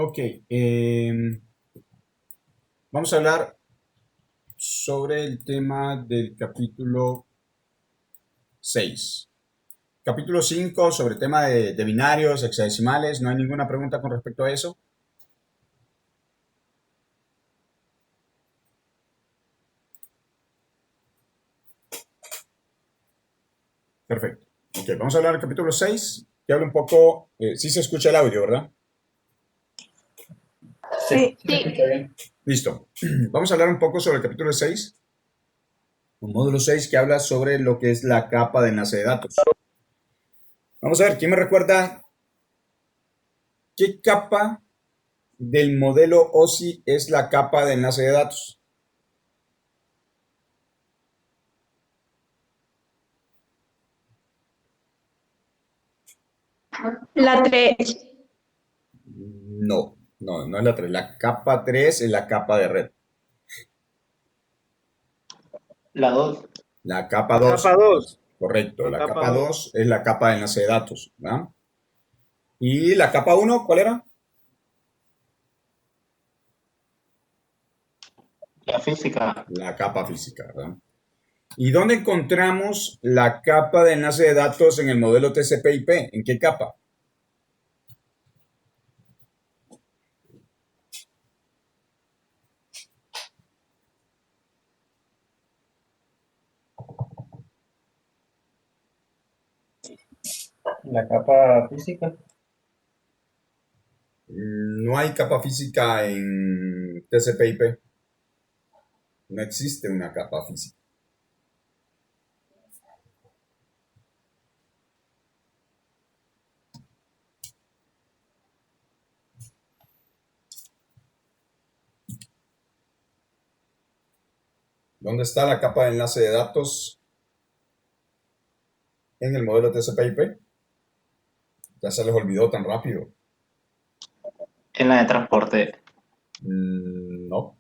Ok, vamos a hablar sobre el tema del capítulo 6. Capítulo 5 sobre el tema de binarios, hexadecimales. ¿No hay ninguna pregunta con respecto a eso? Perfecto. Ok, vamos a hablar del capítulo 6, que habla un poco, sí se escucha el audio, ¿verdad? Sí, Sí se escucha bien. Listo. Vamos a hablar un poco sobre el capítulo 6, un módulo 6 que habla sobre lo que es la capa de enlace de datos. Vamos a ver, ¿quién me recuerda qué capa del modelo OSI es la capa de enlace de datos? la 3. No es la 3. La capa 3 es la capa de red. La 2. La capa La 2, capa 2. correcto. La La capa capa 2. 2 es la capa de enlace de datos, ¿verdad? ¿Y la capa 1 cuál era? La física. La capa física, ¿verdad? ¿Y dónde encontramos la capa de enlace de datos en el modelo TCP/IP? ¿En qué capa? La capa física. No hay capa física en TCP/IP. No existe una capa física. ¿Dónde está la capa de enlace de datos en el modelo TCP/IP? Ya se les olvidó tan rápido. En la de transporte. No.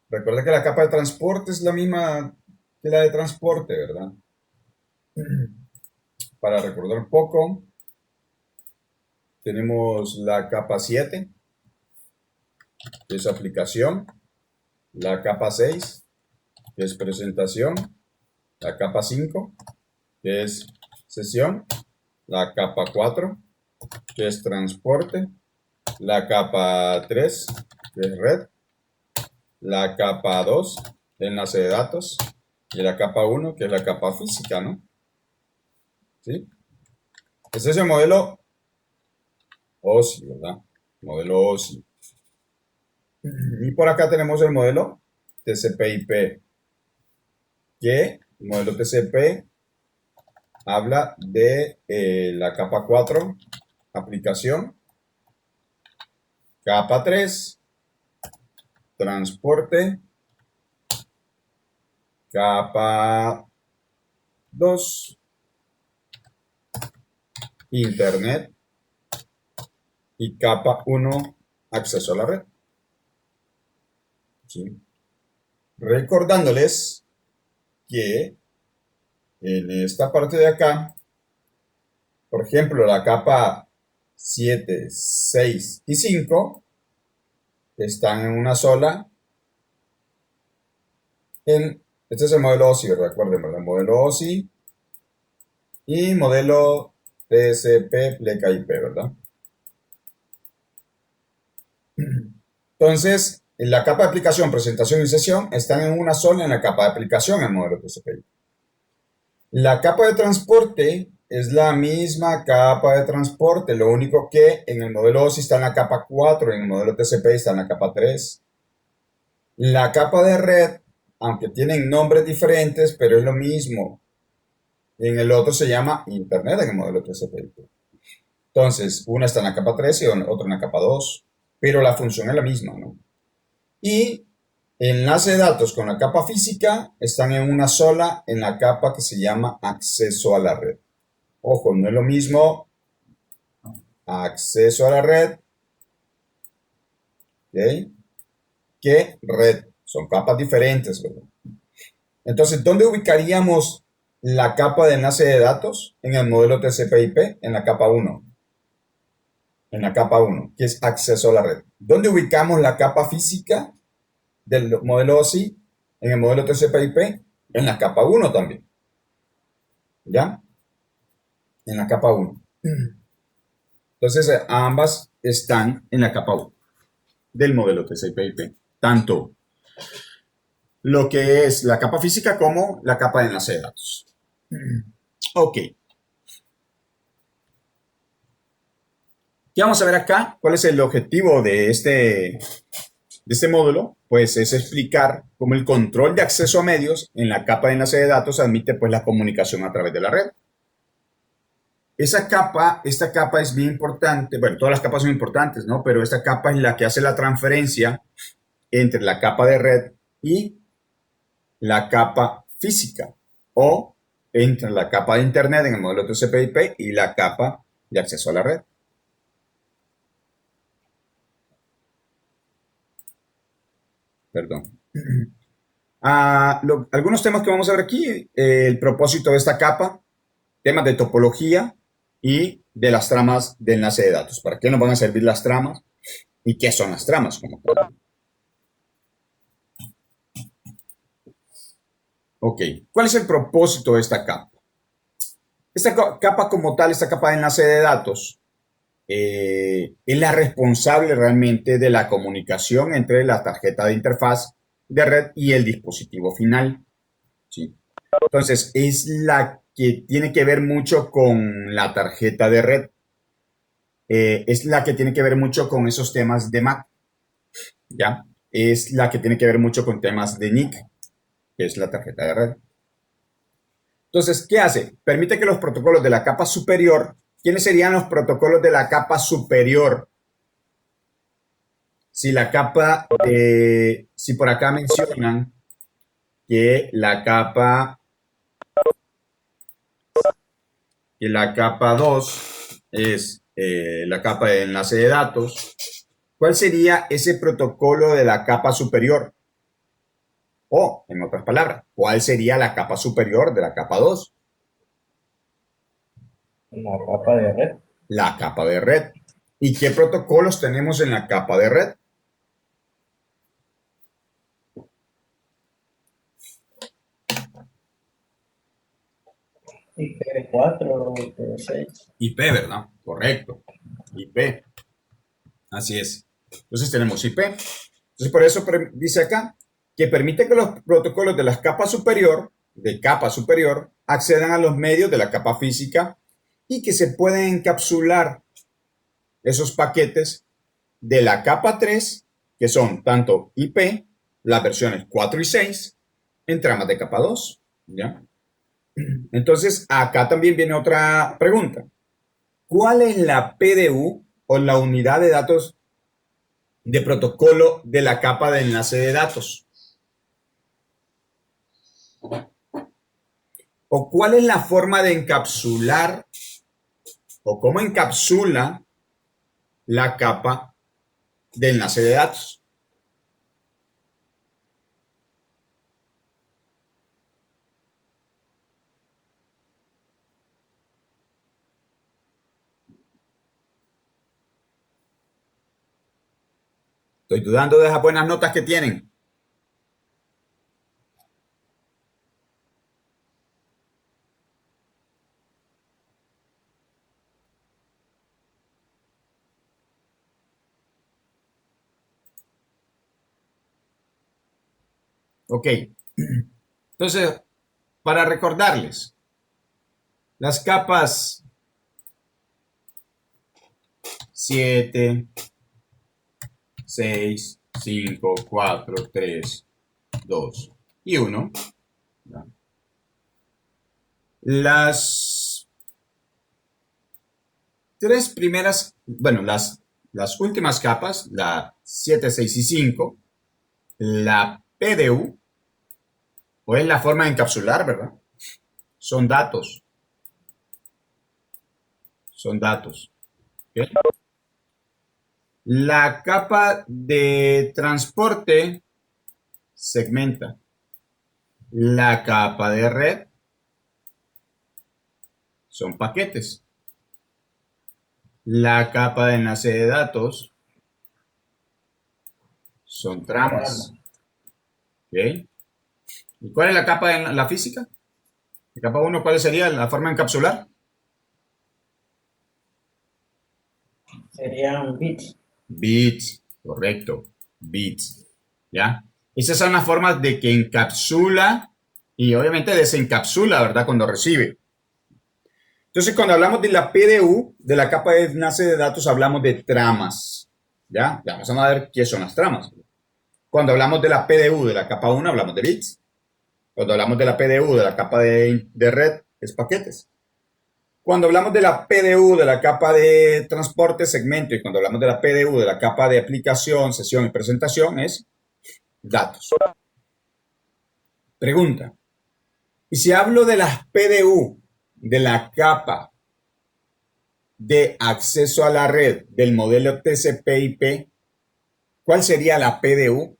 Recuerda que la capa de transporte es la misma que la de transporte, ¿verdad? Para recordar un poco, tenemos la capa 7, que es aplicación, la capa 6, que es presentación, la capa 5, que es sesión, la capa 4, que es transporte, la capa 3, que es red, la capa 2, enlace de datos, y la capa 1, que es la capa física, ¿no? ¿Sí? Este es el modelo OSI, ¿verdad? Modelo OSI. Y por acá tenemos el modelo TCP/IP, que el modelo TCP habla de la capa 4, aplicación, capa 3, transporte, capa 2, internet, y capa 1, acceso a la red. ¿Sí? Recordándoles que en esta parte de acá, por ejemplo, la capa 7, 6 y 5 están en una sola. Este es el modelo OSI, recuerden, ¿verdad? Modelo OSI y modelo TCP/IP, ¿verdad? Entonces, en la capa de aplicación, presentación y sesión están en una sola en la capa de aplicación el modelo TCP/IP. La capa de transporte es la misma capa de transporte, lo único que en el modelo OSI está en la capa 4, en el modelo TCP está en la capa 3. La capa de red, aunque tienen nombres diferentes, pero es lo mismo. En el otro se llama Internet en el modelo TCP/IP. Entonces, una está en la capa 3 y otra en la capa 2, pero la función es la misma, ¿no? Y enlace de datos con la capa física están en una sola en la capa que se llama acceso a la red. Ojo, no es lo mismo acceso a la red, ¿ok?, que red. Son capas diferentes, ¿verdad? Entonces, ¿dónde ubicaríamos la capa de enlace de datos en el modelo TCP/IP? En la capa 1. en la capa 1, que es acceso a la red. ¿Dónde ubicamos la capa física del modelo OSI en el modelo TCP/IP? En la capa 1 también. ¿Ya? En la capa 1. Entonces, ambas están en la capa 1 del modelo TCP/IP. Tanto lo que es la capa física como la capa de enlace de datos. Ok. ¿Qué vamos a ver acá? ¿Cuál es el objetivo de este módulo? Pues es explicar cómo el control de acceso a medios en la capa de enlace de datos admite pues la comunicación a través de la red. Esta capa es bien importante, bueno, todas las capas son importantes, ¿no? Pero esta capa es la que hace la transferencia entre la capa de red y la capa física, o entre la capa de internet en el modelo TCP/IP y la capa de acceso a la red. Perdón. Algunos temas que vamos a ver aquí, el propósito de esta capa, temas de topología y de las tramas de enlace de datos. ¿Para qué nos van a servir las tramas? ¿Y qué son las tramas? Ok, ¿cuál es el propósito de esta capa? Esta capa como tal, esta capa de enlace de datos, es la responsable realmente de la comunicación entre la tarjeta de interfaz de red y el dispositivo final. ¿Sí? Entonces, es la que tiene que ver mucho con la tarjeta de red. Es la que tiene que ver mucho con esos temas de MAC. ¿Ya? Es la que tiene que ver mucho con temas de NIC, que es la tarjeta de red. Entonces, ¿qué hace? Permite que los protocolos de la capa superior, ¿quiénes serían los protocolos de la capa superior? Si por acá mencionan que la capa 2 es la capa de enlace de datos, ¿cuál sería ese protocolo de la capa superior? O, en otras palabras, ¿cuál sería la capa superior de la capa 2? La capa de red. La capa de red. ¿Y qué protocolos tenemos en la capa de red? IP4, IP6. IP, ¿verdad? Correcto. IP. Así es. Entonces tenemos IP. Entonces por eso dice acá que permite que los protocolos de capa superior, accedan a los medios de la capa física y que se pueden encapsular esos paquetes de la capa 3, que son tanto IP, las versiones 4 y 6, en tramas de capa 2. ¿Ya? Entonces, acá también viene otra pregunta. ¿Cuál es la PDU o la unidad de datos de protocolo de la capa de enlace de datos? ¿O cuál es la forma de encapsular o cómo encapsula la capa de enlace de datos? Estoy dudando de esas buenas notas que tienen. Ok. Entonces, para recordarles, las capas 7, 6, 5, 4, 3, 2 y 1. Las tres primeras, bueno, las últimas capas, la 7, 6 y 5, la PDU, o es la forma de encapsular, ¿verdad? Son datos. Son datos. ¿Okay? La capa de transporte segmenta. La capa de red son paquetes. La capa de enlace de datos son tramas. ¿Ok? ¿Y cuál es la capa de la física? La capa 1, ¿cuál sería la forma de encapsular? Serían bits. Bits, correcto, bits, ¿ya? Esas son las formas de que encapsula y obviamente desencapsula, ¿verdad? Cuando recibe. Entonces, cuando hablamos de la PDU, de la capa de enlace de datos, hablamos de tramas, ¿ya? Ya vamos a ver qué son las tramas. Cuando hablamos de la PDU de la capa 1, hablamos de bits. Cuando hablamos de la PDU de la capa de red, es paquetes. Cuando hablamos de la PDU de la capa de transporte, segmento, y cuando hablamos de la PDU de la capa de aplicación, sesión y presentación, es datos. Pregunta. Y si hablo de las PDU de la capa de acceso a la red del modelo TCP/IP, ¿cuál sería la PDU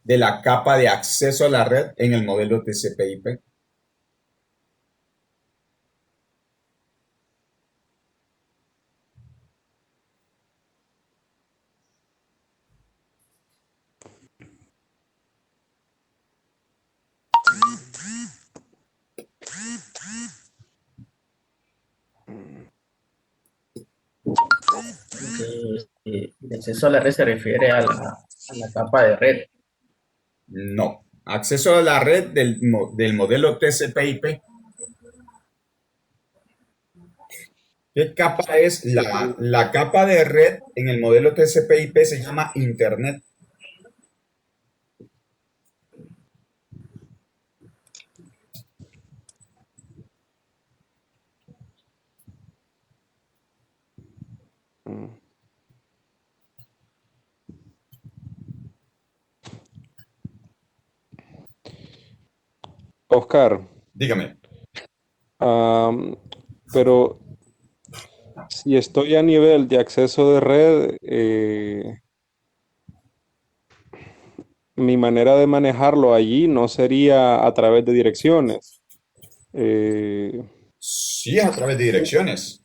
de la capa de acceso a la red en el modelo TCP/IP? El acceso a la red se refiere a la capa de red. No. Acceso a la red del modelo TCP/IP. ¿Qué capa es? La capa de red en el modelo TCP/IP se llama Internet. Oscar, Dígame. am, pero si estoy a nivel de acceso de red, mi manera de manejarlo allí no sería a través de direcciones. Eh, Sí, a través de direcciones.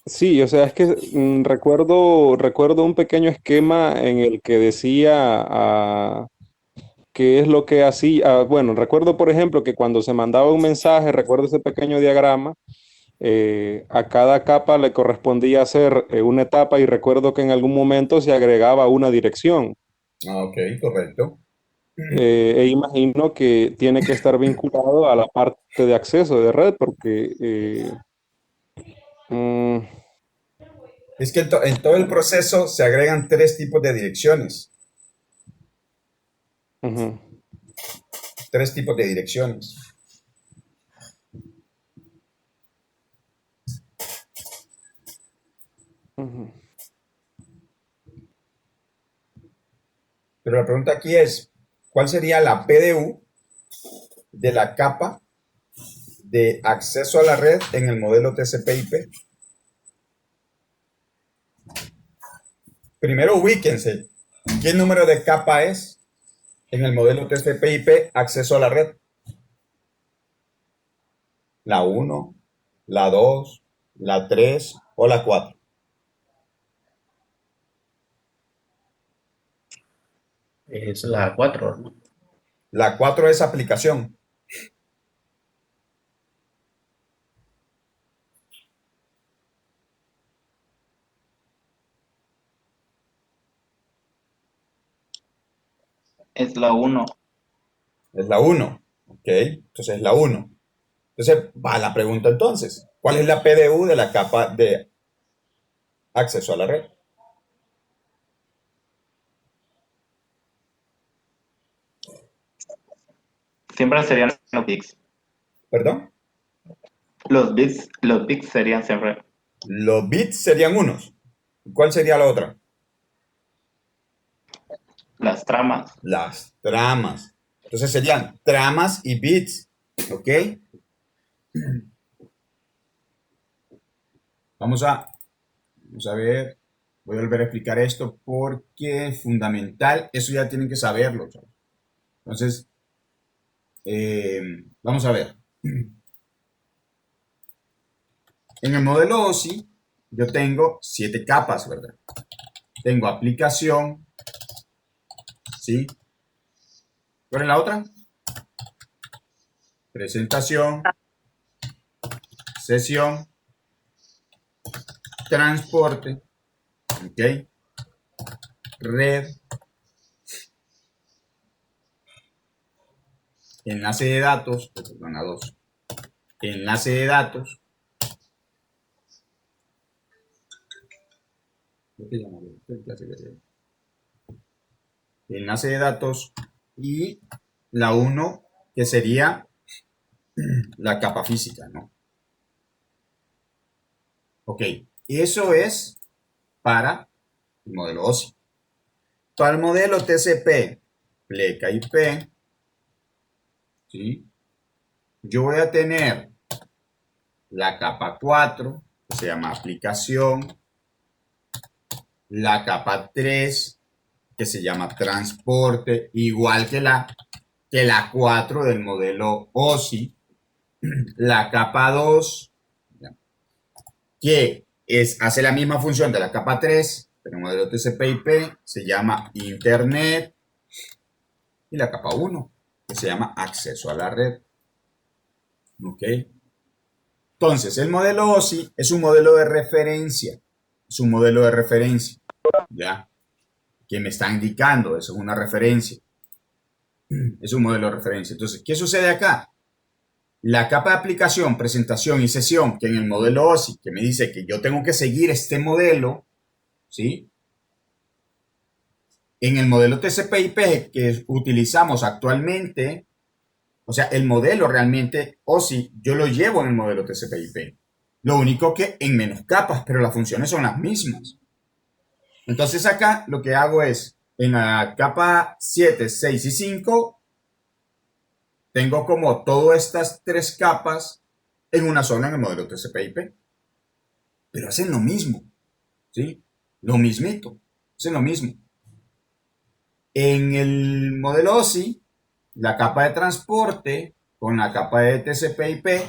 sí, o sea, es que recuerdo un pequeño esquema en el que decía qué es lo que hacía. Bueno, recuerdo, por ejemplo, que cuando se mandaba un mensaje, recuerdo ese pequeño diagrama. A cada capa le correspondía hacer una etapa y recuerdo que en algún momento se agregaba una dirección. Ah, ok, correcto. E imagino que tiene que estar vinculado a la parte de acceso de red porque mm, Es que en todo el proceso se agregan tres tipos de direcciones. ujú, Tres tipos de direcciones. ujú. Pero la pregunta aquí es, ¿cuál sería la PDU de la capa de acceso a la red en el modelo TCP/IP? Primero ubíquense. ¿Qué número de capa es en el modelo TCP/IP acceso a la red? ¿La uno, la 2, la 3 o la 4? Es la 4, ¿no? La 4 es aplicación. Es la uno. Es la uno. ¿Ok? Entonces es la uno. Entonces va la pregunta entonces. ¿Cuál es la PDU de la capa de acceso a la red? Siempre serían los bits. ¿Perdón? Los bits serían siempre Los bits serían unos. ¿Cuál sería la otra? las tramas. Las tramas. Entonces serían tramas y bits. ¿Ok? Vamos a, vamos a ver. Voy a volver a explicar esto porque es fundamental. Eso ya tienen que saberlo, chavos. Entonces, vamos a ver. En el modelo OSI yo tengo 7 capas, ¿verdad? Tengo aplicación, ¿sí? ¿Cuál es la otra? Presentación, sesión, transporte, ¿ok? Red, enlace de datos, perdón, a 2. Enlace de datos. Enlace de datos y la 1 que sería la capa física, ¿no? Ok, eso es para el modelo OSI. Para el modelo TCP, pleca IP, ¿sí? Yo voy a tener la capa 4, que se llama aplicación, la capa 3, que se llama transporte, igual que la 4 del modelo OSI, la capa 2, que hace la misma función de la capa 3, pero en el modelo TCP/IP se llama Internet, y la capa 1, que se llama acceso a la red. ¿Ok? Entonces, el modelo OSI es un modelo de referencia. Es un modelo de referencia. ¿Ya? Que me está indicando, eso es una referencia. Es un modelo de referencia. Entonces, ¿qué sucede acá? La capa de aplicación, presentación y sesión, que en el modelo OSI, que me dice que yo tengo que seguir este modelo, ¿sí? En el modelo TCP/IP que utilizamos actualmente, o sea, el modelo realmente OSI, yo lo llevo en el modelo TCP/IP. Lo único que en menos capas, pero las funciones son las mismas. Entonces acá lo que hago es, en la capa 7, 6 y 5, tengo como todas estas 3 capas en una sola en el modelo TCP/IP. Pero hacen lo mismo, ¿sí? Lo mismito, hacen lo mismo. En el modelo OSI, la capa de transporte con la capa de TCP/IP,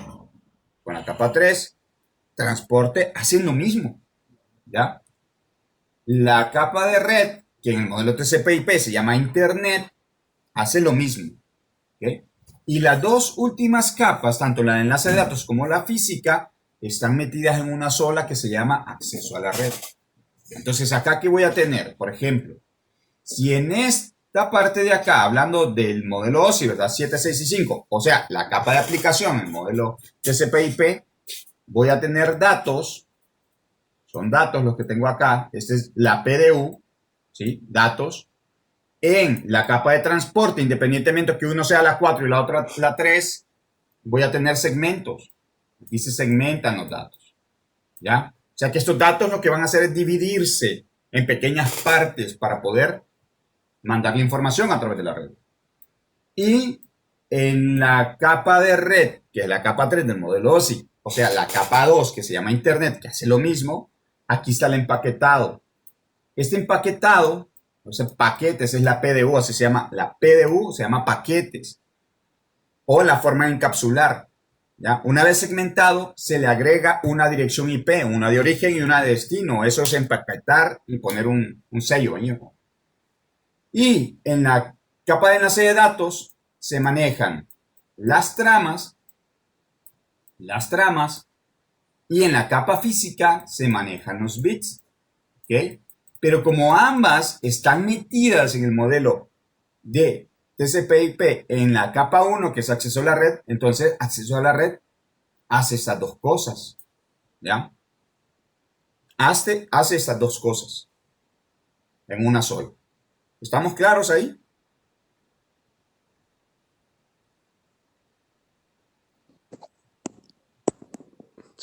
con la capa 3, transporte, hacen lo mismo, ¿ya? La capa de red, que en el modelo TCP/IP se llama Internet, hace lo mismo, ¿ok? Y las dos últimas capas, tanto la de enlace de datos como la física, están metidas en una sola que se llama acceso a la red. Entonces, acá, ¿qué voy a tener? Por ejemplo, si en esta parte de acá, hablando del modelo OSI, ¿verdad? 7, 6 y 5, o sea, la capa de aplicación, el modelo TCP/IP, voy a tener datos, son datos los que tengo acá, esta es la PDU, ¿sí? Datos, en la capa de transporte, independientemente que uno sea la 4 y la otra la 3, voy a tener segmentos. Aquí se segmentan los datos, ¿ya? O sea que estos datos lo que van a hacer es dividirse en pequeñas partes para poder mandar la información a través de la red. Y en la capa de red, que es la capa 3 del modelo OSI, o sea, la capa 2, que se llama Internet, que hace lo mismo, aquí está el empaquetado. Este empaquetado, o sea, paquetes, es la PDU, así se llama, la PDU se llama paquetes, o la forma de encapsular. ¿Ya? Una vez segmentado, se le agrega una dirección IP, una de origen y una de destino. Eso es empaquetar y poner un sello. Y en la capa de enlace de datos se manejan las tramas, y en la capa física se manejan los bits. ¿Ok? Pero como ambas están metidas en el modelo de TCP/IP en la capa 1, que es acceso a la red, entonces acceso a la red hace estas dos cosas, ¿ya? Hace estas dos cosas en una sola. ¿Estamos claros ahí?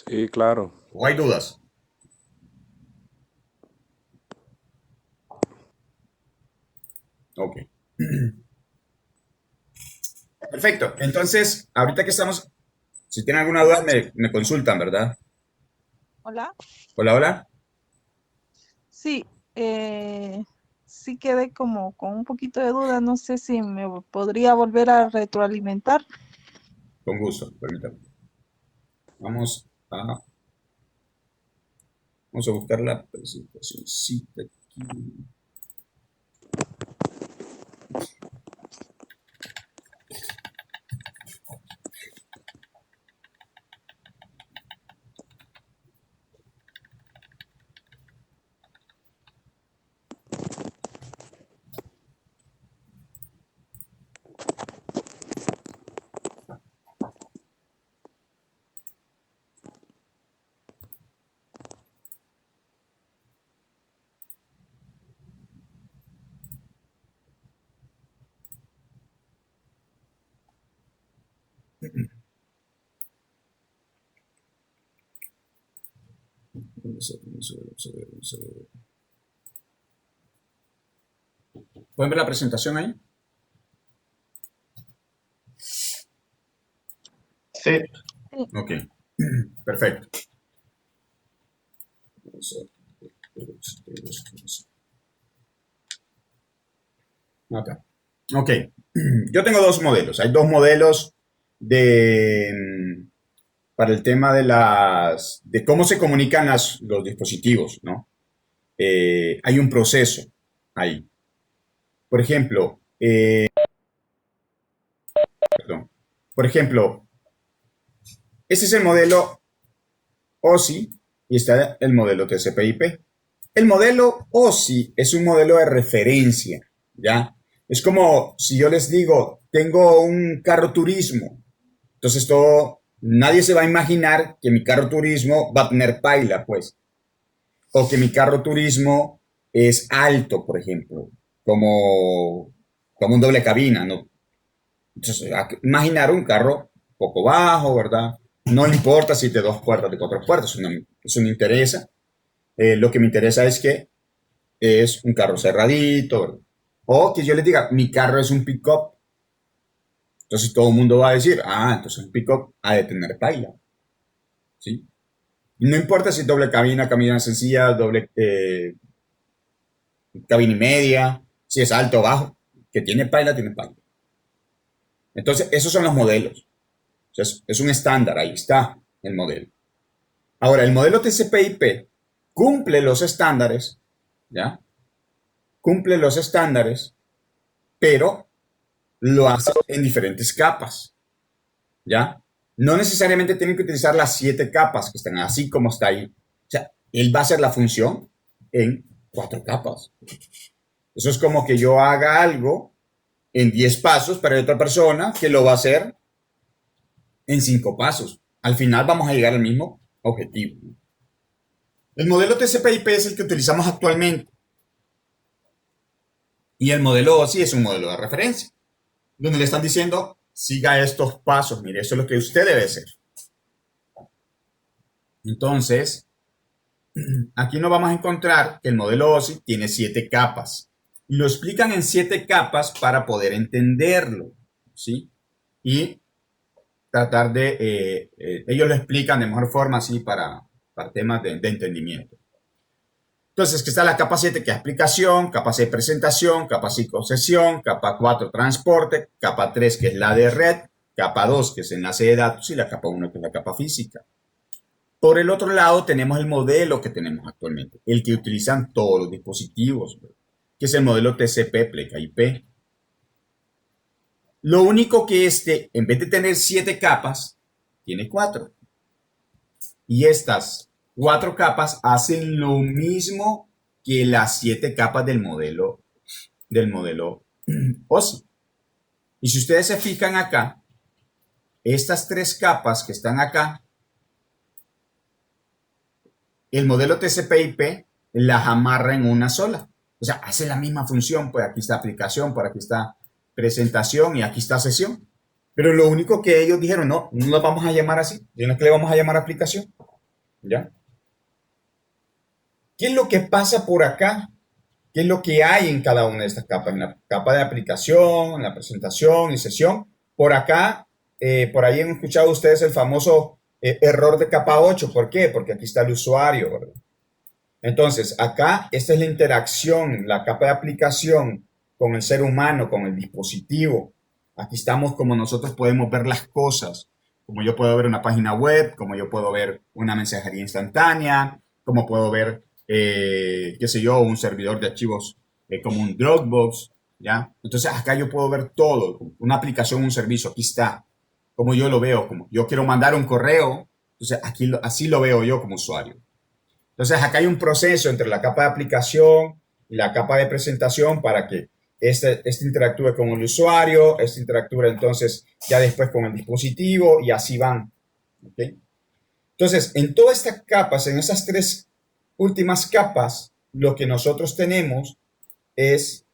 Sí, claro. ¿O hay dudas? Ok. Perfecto. Entonces, ahorita que estamos, si tienen alguna duda, me consultan, ¿verdad? Hola. Hola, hola. Sí, sí quedé como con un poquito de duda. No sé si me podría volver a retroalimentar. Con gusto, permítame. Vamos a... Vamos a buscar la presentación. Aquí. Vamos a ver. ¿Pueden ver la presentación ahí? Sí. Ok, perfecto. Acá. Ok, yo tengo dos modelos. Hay dos modelos para el tema de cómo se comunican los dispositivos, ¿no? Hay un proceso ahí. Por ejemplo, perdón. Por ejemplo, este es el modelo OSI y está el modelo TCP/IP. El modelo OSI es un modelo de referencia, ¿ya? Es como si yo les digo, tengo un carro turismo. Entonces nadie se va a imaginar que mi carro turismo va a tener paila, pues. O que mi carro turismo es alto, por ejemplo, como un doble cabina, ¿no? Entonces, imaginar un carro poco bajo, ¿verdad? No importa si de 2 puertas, de 4 puertas, eso no interesa. Lo que me interesa es que es un carro cerradito, ¿verdad? O que yo les diga, mi carro es un pick-up. Entonces todo el mundo va a decir, entonces un pick-up ha de tener paila, ¿sí? No importa si doble cabina, cabina sencilla, doble cabina y media, si es alto o bajo, que tiene paila, tiene paila. Entonces, esos son los modelos. O sea, es un estándar, ahí está el modelo. Ahora, el modelo TCP/IP cumple los estándares, ¿ya? Cumple los estándares, pero lo hace en diferentes capas, ¿ya? No necesariamente tienen que utilizar las 7 capas que están así como está ahí. O sea, él va a hacer la función en 4 capas. Eso es como que yo haga algo en 10 pasos, pero hay otra persona que lo va a hacer en 5 pasos. Al final vamos a llegar al mismo objetivo. El modelo TCP/IP es el que utilizamos actualmente. Y el modelo OSI es un modelo de referencia, donde le están diciendo, siga estos pasos, mire, eso es lo que usted debe hacer. Entonces, aquí nos vamos a encontrar que el modelo OSI tiene 7 capas. Y lo explican en 7 capas para poder entenderlo, ¿sí? Y tratar ellos lo explican de mejor forma, así, para temas de entendimiento. Entonces, que está la capa 7, que es aplicación, capa 6, presentación, capa 5, sesión, capa 4, transporte, capa 3, que es la de red, capa 2, que es enlace de datos, y la capa 1, que es la capa física. Por el otro lado, tenemos el modelo que tenemos actualmente, el que utilizan todos los dispositivos, que es el modelo TCP/IP. Lo único que en vez de tener 7 capas, tiene 4. Y estas 4 capas hacen lo mismo que las 7 capas del modelo OSI. Y si ustedes se fijan acá, estas 3 capas que están acá, el modelo TCP/IP las amarra en una sola. O sea, hace la misma función, pues aquí está aplicación, por aquí está presentación y aquí está sesión. Pero lo único que ellos dijeron, no lo vamos a llamar así, sino que le vamos a llamar aplicación. ¿Ya? ¿Qué es lo que pasa por acá? ¿Qué es lo que hay en cada una de estas capas? En la capa de aplicación, en la presentación y sesión. Por acá, por ahí han escuchado ustedes el famoso error de capa 8. ¿Por qué? Porque aquí está el usuario, ¿verdad? Entonces, acá, esta es la interacción, la capa de aplicación con el ser humano, con el dispositivo. Aquí estamos como nosotros podemos ver las cosas. Como yo puedo ver una página web, como yo puedo ver una mensajería instantánea, como puedo ver, qué sé yo, un servidor de archivos como un Dropbox, ¿ya? Entonces acá yo puedo ver todo, una aplicación, un servicio, aquí está, como yo lo veo, como yo quiero mandar un correo, entonces aquí así lo veo yo como usuario. Entonces acá hay un proceso entre la capa de aplicación y la capa de presentación para que este interactúe con el usuario, este interactúe entonces ya después con el dispositivo y así van. ¿Okay? Entonces, en todas estas capas, en esas tres últimas capas, lo que nosotros tenemos es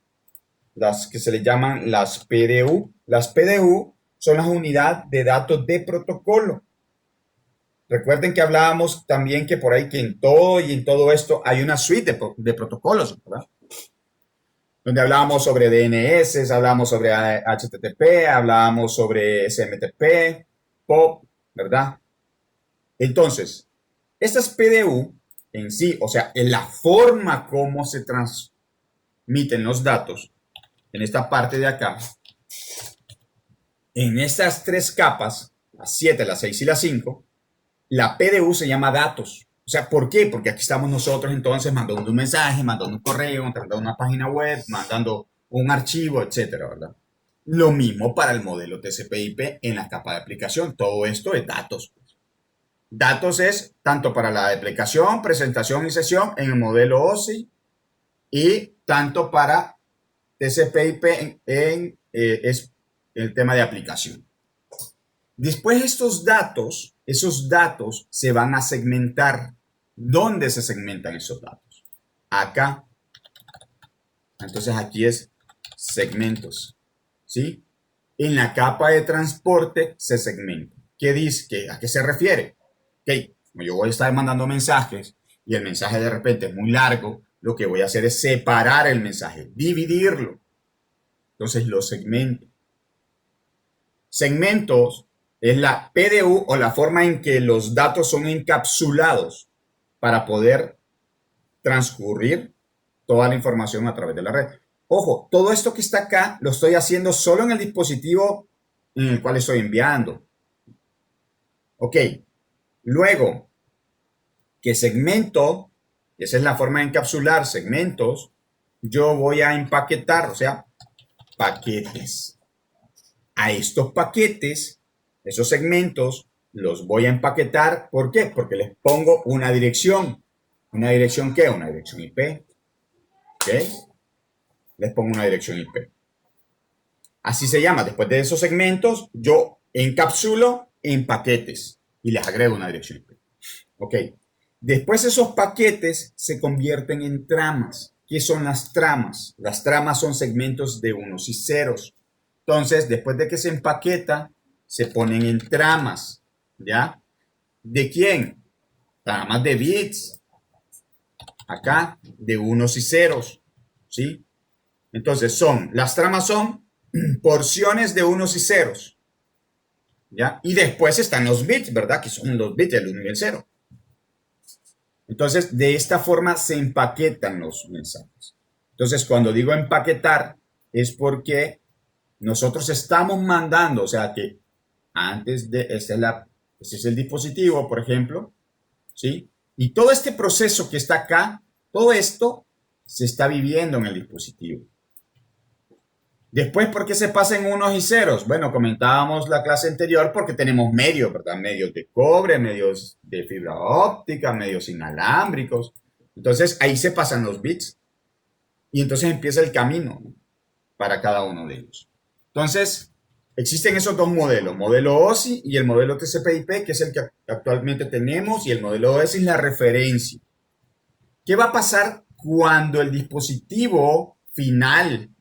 las que se le llaman las PDU. Las PDU son las unidades de datos de protocolo. Recuerden que hablábamos también que por ahí que en todo y en todo esto hay una suite de protocolos, ¿verdad? Donde hablábamos sobre DNS, hablábamos sobre HTTP, hablábamos sobre SMTP, POP, ¿verdad? Entonces, estas PDU en sí, o sea, en la forma como se transmiten los datos, en esta parte de acá, en estas tres capas, las 7, las 6 y las 5, la PDU se llama datos. O sea, ¿por qué? Porque aquí estamos nosotros entonces mandando un mensaje, mandando un correo, mandando una página web, mandando un archivo, etcétera, ¿verdad? Lo mismo para el modelo TCP/IP en la capa de aplicación. Todo esto es datos. Datos es tanto para la aplicación, presentación y sesión en el modelo OSI y tanto para TCP/IP es el tema de aplicación. Después esos datos se van a segmentar. ¿Dónde se segmentan esos datos? Acá. Entonces aquí es segmentos. ¿Sí? En la capa de transporte se segmenta. ¿Qué dice? ¿A qué se refiere? Ok, como yo voy a estar mandando mensajes y el mensaje de repente es muy largo, lo que voy a hacer es separar el mensaje, dividirlo. Entonces lo segmento. Segmentos es la PDU o la forma en que los datos son encapsulados para poder transcurrir toda la información a través de la red. Ojo, todo esto que está acá lo estoy haciendo solo en el dispositivo en el cual estoy enviando. Ok, luego que segmento, esa es la forma de encapsular segmentos, yo voy a empaquetar, o sea, paquetes. A estos paquetes, esos segmentos, los voy a empaquetar. ¿Por qué? Porque les pongo una dirección. ¿Una dirección qué? Una dirección IP. ¿Ok? Les pongo una dirección IP. Así se llama. Después de esos segmentos, yo encapsulo en paquetes y les agrego una dirección IP. ¿Ok? Después esos paquetes se convierten en tramas. ¿Qué son las tramas? Las tramas son segmentos de unos y ceros. Entonces, después de que se empaqueta, se ponen en tramas, ¿ya? ¿De quién? Tramas de bits. Acá, de unos y ceros, ¿sí? Entonces, las tramas son porciones de unos y ceros, ¿ya? Y después están los bits, ¿verdad? Que son los bits del 1 y el 0. Entonces, de esta forma se empaquetan los mensajes. Entonces, cuando digo empaquetar, es porque nosotros estamos mandando, o sea que antes de, este es el dispositivo, por ejemplo, ¿sí? Y todo este proceso que está acá, todo esto se está viviendo en el dispositivo. Después, ¿por qué se pasa en unos y ceros? Bueno, comentábamos la clase anterior porque tenemos medios, ¿verdad? Medios de cobre, medios de fibra óptica, medios inalámbricos. Entonces, ahí se pasan los bits. Y entonces empieza el camino, ¿no? Para cada uno de ellos. Entonces, existen esos dos modelos, modelo OSI y el modelo TCP/IP, que es el que actualmente tenemos, y el modelo OSI es la referencia. ¿Qué va a pasar cuando el dispositivo final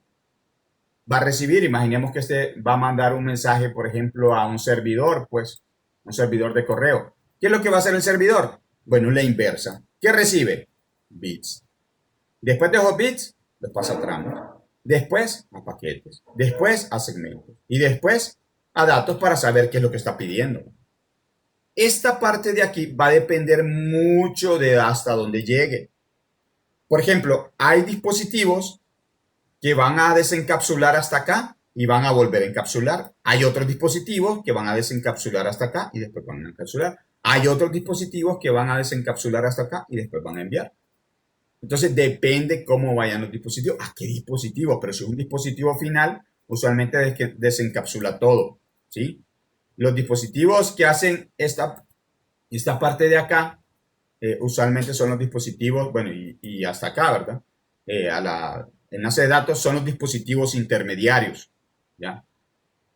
va a recibir? Imaginemos que este va a mandar un mensaje, por ejemplo, a un servidor, pues, un servidor de correo. ¿Qué es lo que va a hacer el servidor? Bueno, la inversa. ¿Qué recibe? Bits. Después de esos bits, los pasa a tramas. Después a paquetes, después a segmentos y después a datos para saber qué es lo que está pidiendo. Esta parte de aquí va a depender mucho de hasta dónde llegue. Por ejemplo, hay dispositivos que van a desencapsular hasta acá y van a volver a encapsular. Hay otros dispositivos que van a desencapsular hasta acá y después van a encapsular. Hay otros dispositivos que van a desencapsular hasta acá y después van a enviar. Entonces depende cómo vayan los dispositivos, a qué dispositivo, pero si es un dispositivo final, usualmente desencapsula todo, ¿sí? Los dispositivos que hacen esta parte de acá, usualmente son los dispositivos, bueno, y hasta acá, ¿verdad? Enlace de datos son los dispositivos intermediarios, ¿ya?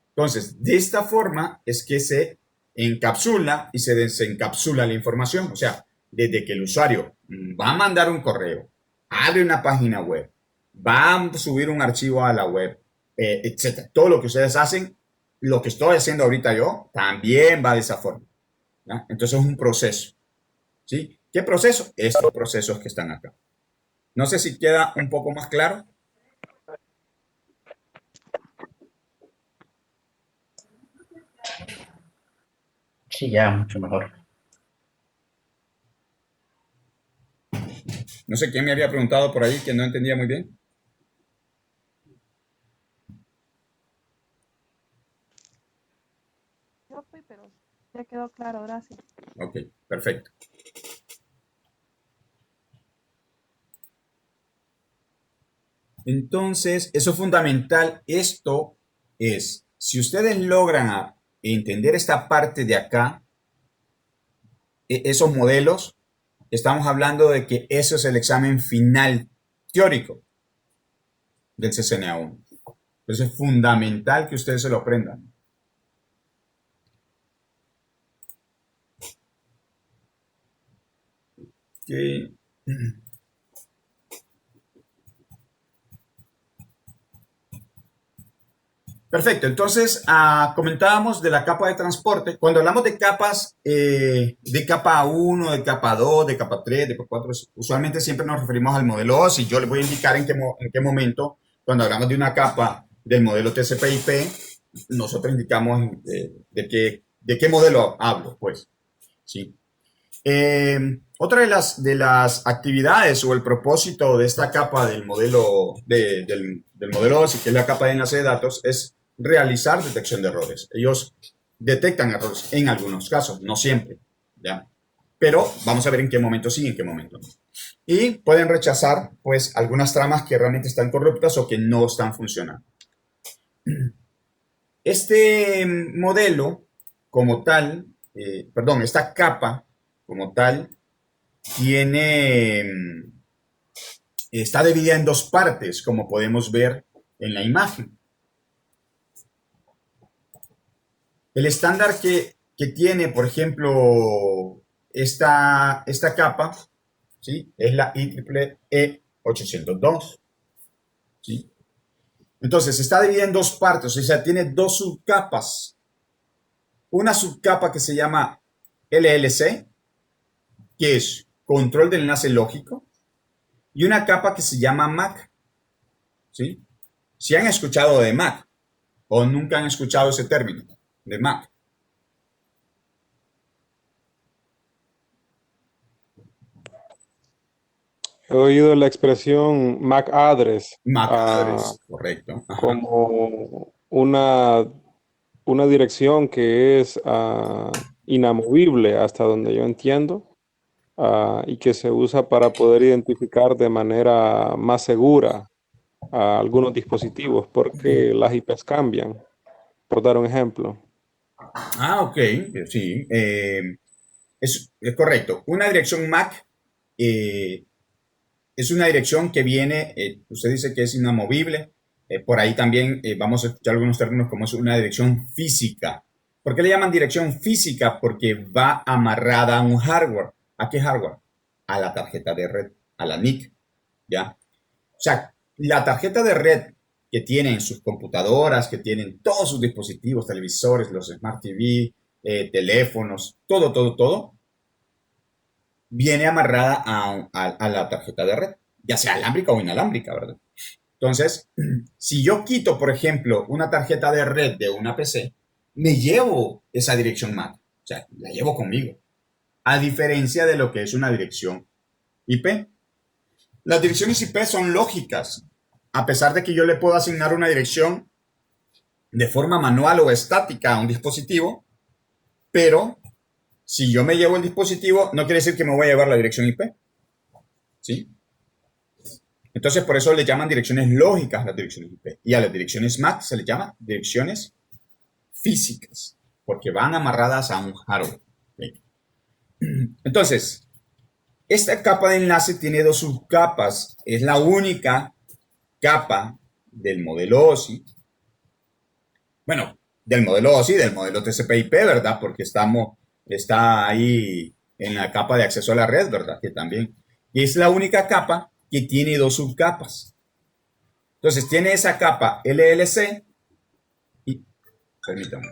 Entonces, de esta forma es que se encapsula y se desencapsula la información. O sea, desde que el usuario va a mandar un correo, abre una página web, va a subir un archivo a la web, etc. Todo lo que ustedes hacen, lo que estoy haciendo ahorita yo, también va de esa forma, ¿ya? Entonces es un proceso, ¿sí? ¿Qué proceso? Estos procesos que están acá. No sé si queda un poco más claro. Sí, ya, mucho mejor. No sé quién me había preguntado por ahí que no entendía muy bien. Yo fui, pero ya quedó claro, gracias. Ok, perfecto. Entonces, eso es fundamental. Esto es, si ustedes logran entender esta parte de acá, esos modelos, estamos hablando de que eso es el examen final teórico del CCNA1. Entonces, es fundamental que ustedes se lo aprendan. Okay. Perfecto, entonces comentábamos de la capa de transporte. Cuando hablamos de capas, de capa 1, de capa 2, de capa 3, de capa 4, usualmente siempre nos referimos al modelo OSI. Y yo les voy a indicar en qué momento, cuando hablamos de una capa del modelo TCP/IP, nosotros indicamos de qué modelo hablo, pues. ¿Sí? Otra de las actividades o el propósito de esta capa del modelo, del modelo OSI, que es la capa de enlace de datos, es realizar detección de errores. Ellos detectan errores en algunos casos, no siempre, ¿ya? Pero vamos a ver en qué momento sí y en qué momento no. Y pueden rechazar, pues, algunas tramas que realmente están corruptas o que no están funcionando. Este modelo, como tal, esta capa, como tal, está dividida en dos partes, como podemos ver en la imagen. El estándar que tiene, por ejemplo, esta capa, ¿sí? Es la IEEE 802. ¿Sí? Entonces, está dividida en dos partes, o sea, tiene dos subcapas. Una subcapa que se llama LLC, que es control del enlace lógico, y una capa que se llama MAC. ¿Sí? Si han escuchado de MAC o nunca han escuchado ese término de MAC. He oído la expresión MAC address MAC address, correcto. Ajá. como una dirección que es inamovible hasta donde yo entiendo, y que se usa para poder identificar de manera más segura a algunos dispositivos porque las IPs cambian, por dar un ejemplo. Ok, sí. Es correcto. Una dirección MAC es una dirección que viene, usted dice que es inamovible. Por ahí también vamos a escuchar algunos términos como es una dirección física. ¿Por qué le llaman dirección física? Porque va amarrada a un hardware. ¿A qué hardware? A la tarjeta de red, a la NIC, ¿ya? O sea, la tarjeta de red que tienen sus computadoras, que tienen todos sus dispositivos, televisores, los Smart TV, teléfonos, todo, viene amarrada a la tarjeta de red, ya sea alámbrica o inalámbrica, ¿verdad? Entonces, si yo quito, por ejemplo, una tarjeta de red de una PC, me llevo esa dirección MAC, o sea, la llevo conmigo, a diferencia de lo que es una dirección IP. Las direcciones IP son lógicas, a pesar de que yo le puedo asignar una dirección de forma manual o estática a un dispositivo, pero si yo me llevo el dispositivo, no quiere decir que me voy a llevar la dirección IP. ¿Sí? Entonces, por eso le llaman direcciones lógicas a las direcciones IP. Y a las direcciones MAC se les llama direcciones físicas, porque van amarradas a un hardware. ¿Sí? Entonces, esta capa de enlace tiene dos subcapas. Es la única capa del modelo OSI. Bueno, del modelo OSI, del modelo TCP/IP, ¿verdad? Porque está ahí en la capa de acceso a la red, ¿verdad? Que también. Y es la única capa que tiene dos subcapas. Entonces, tiene esa capa LLC y, permítanme.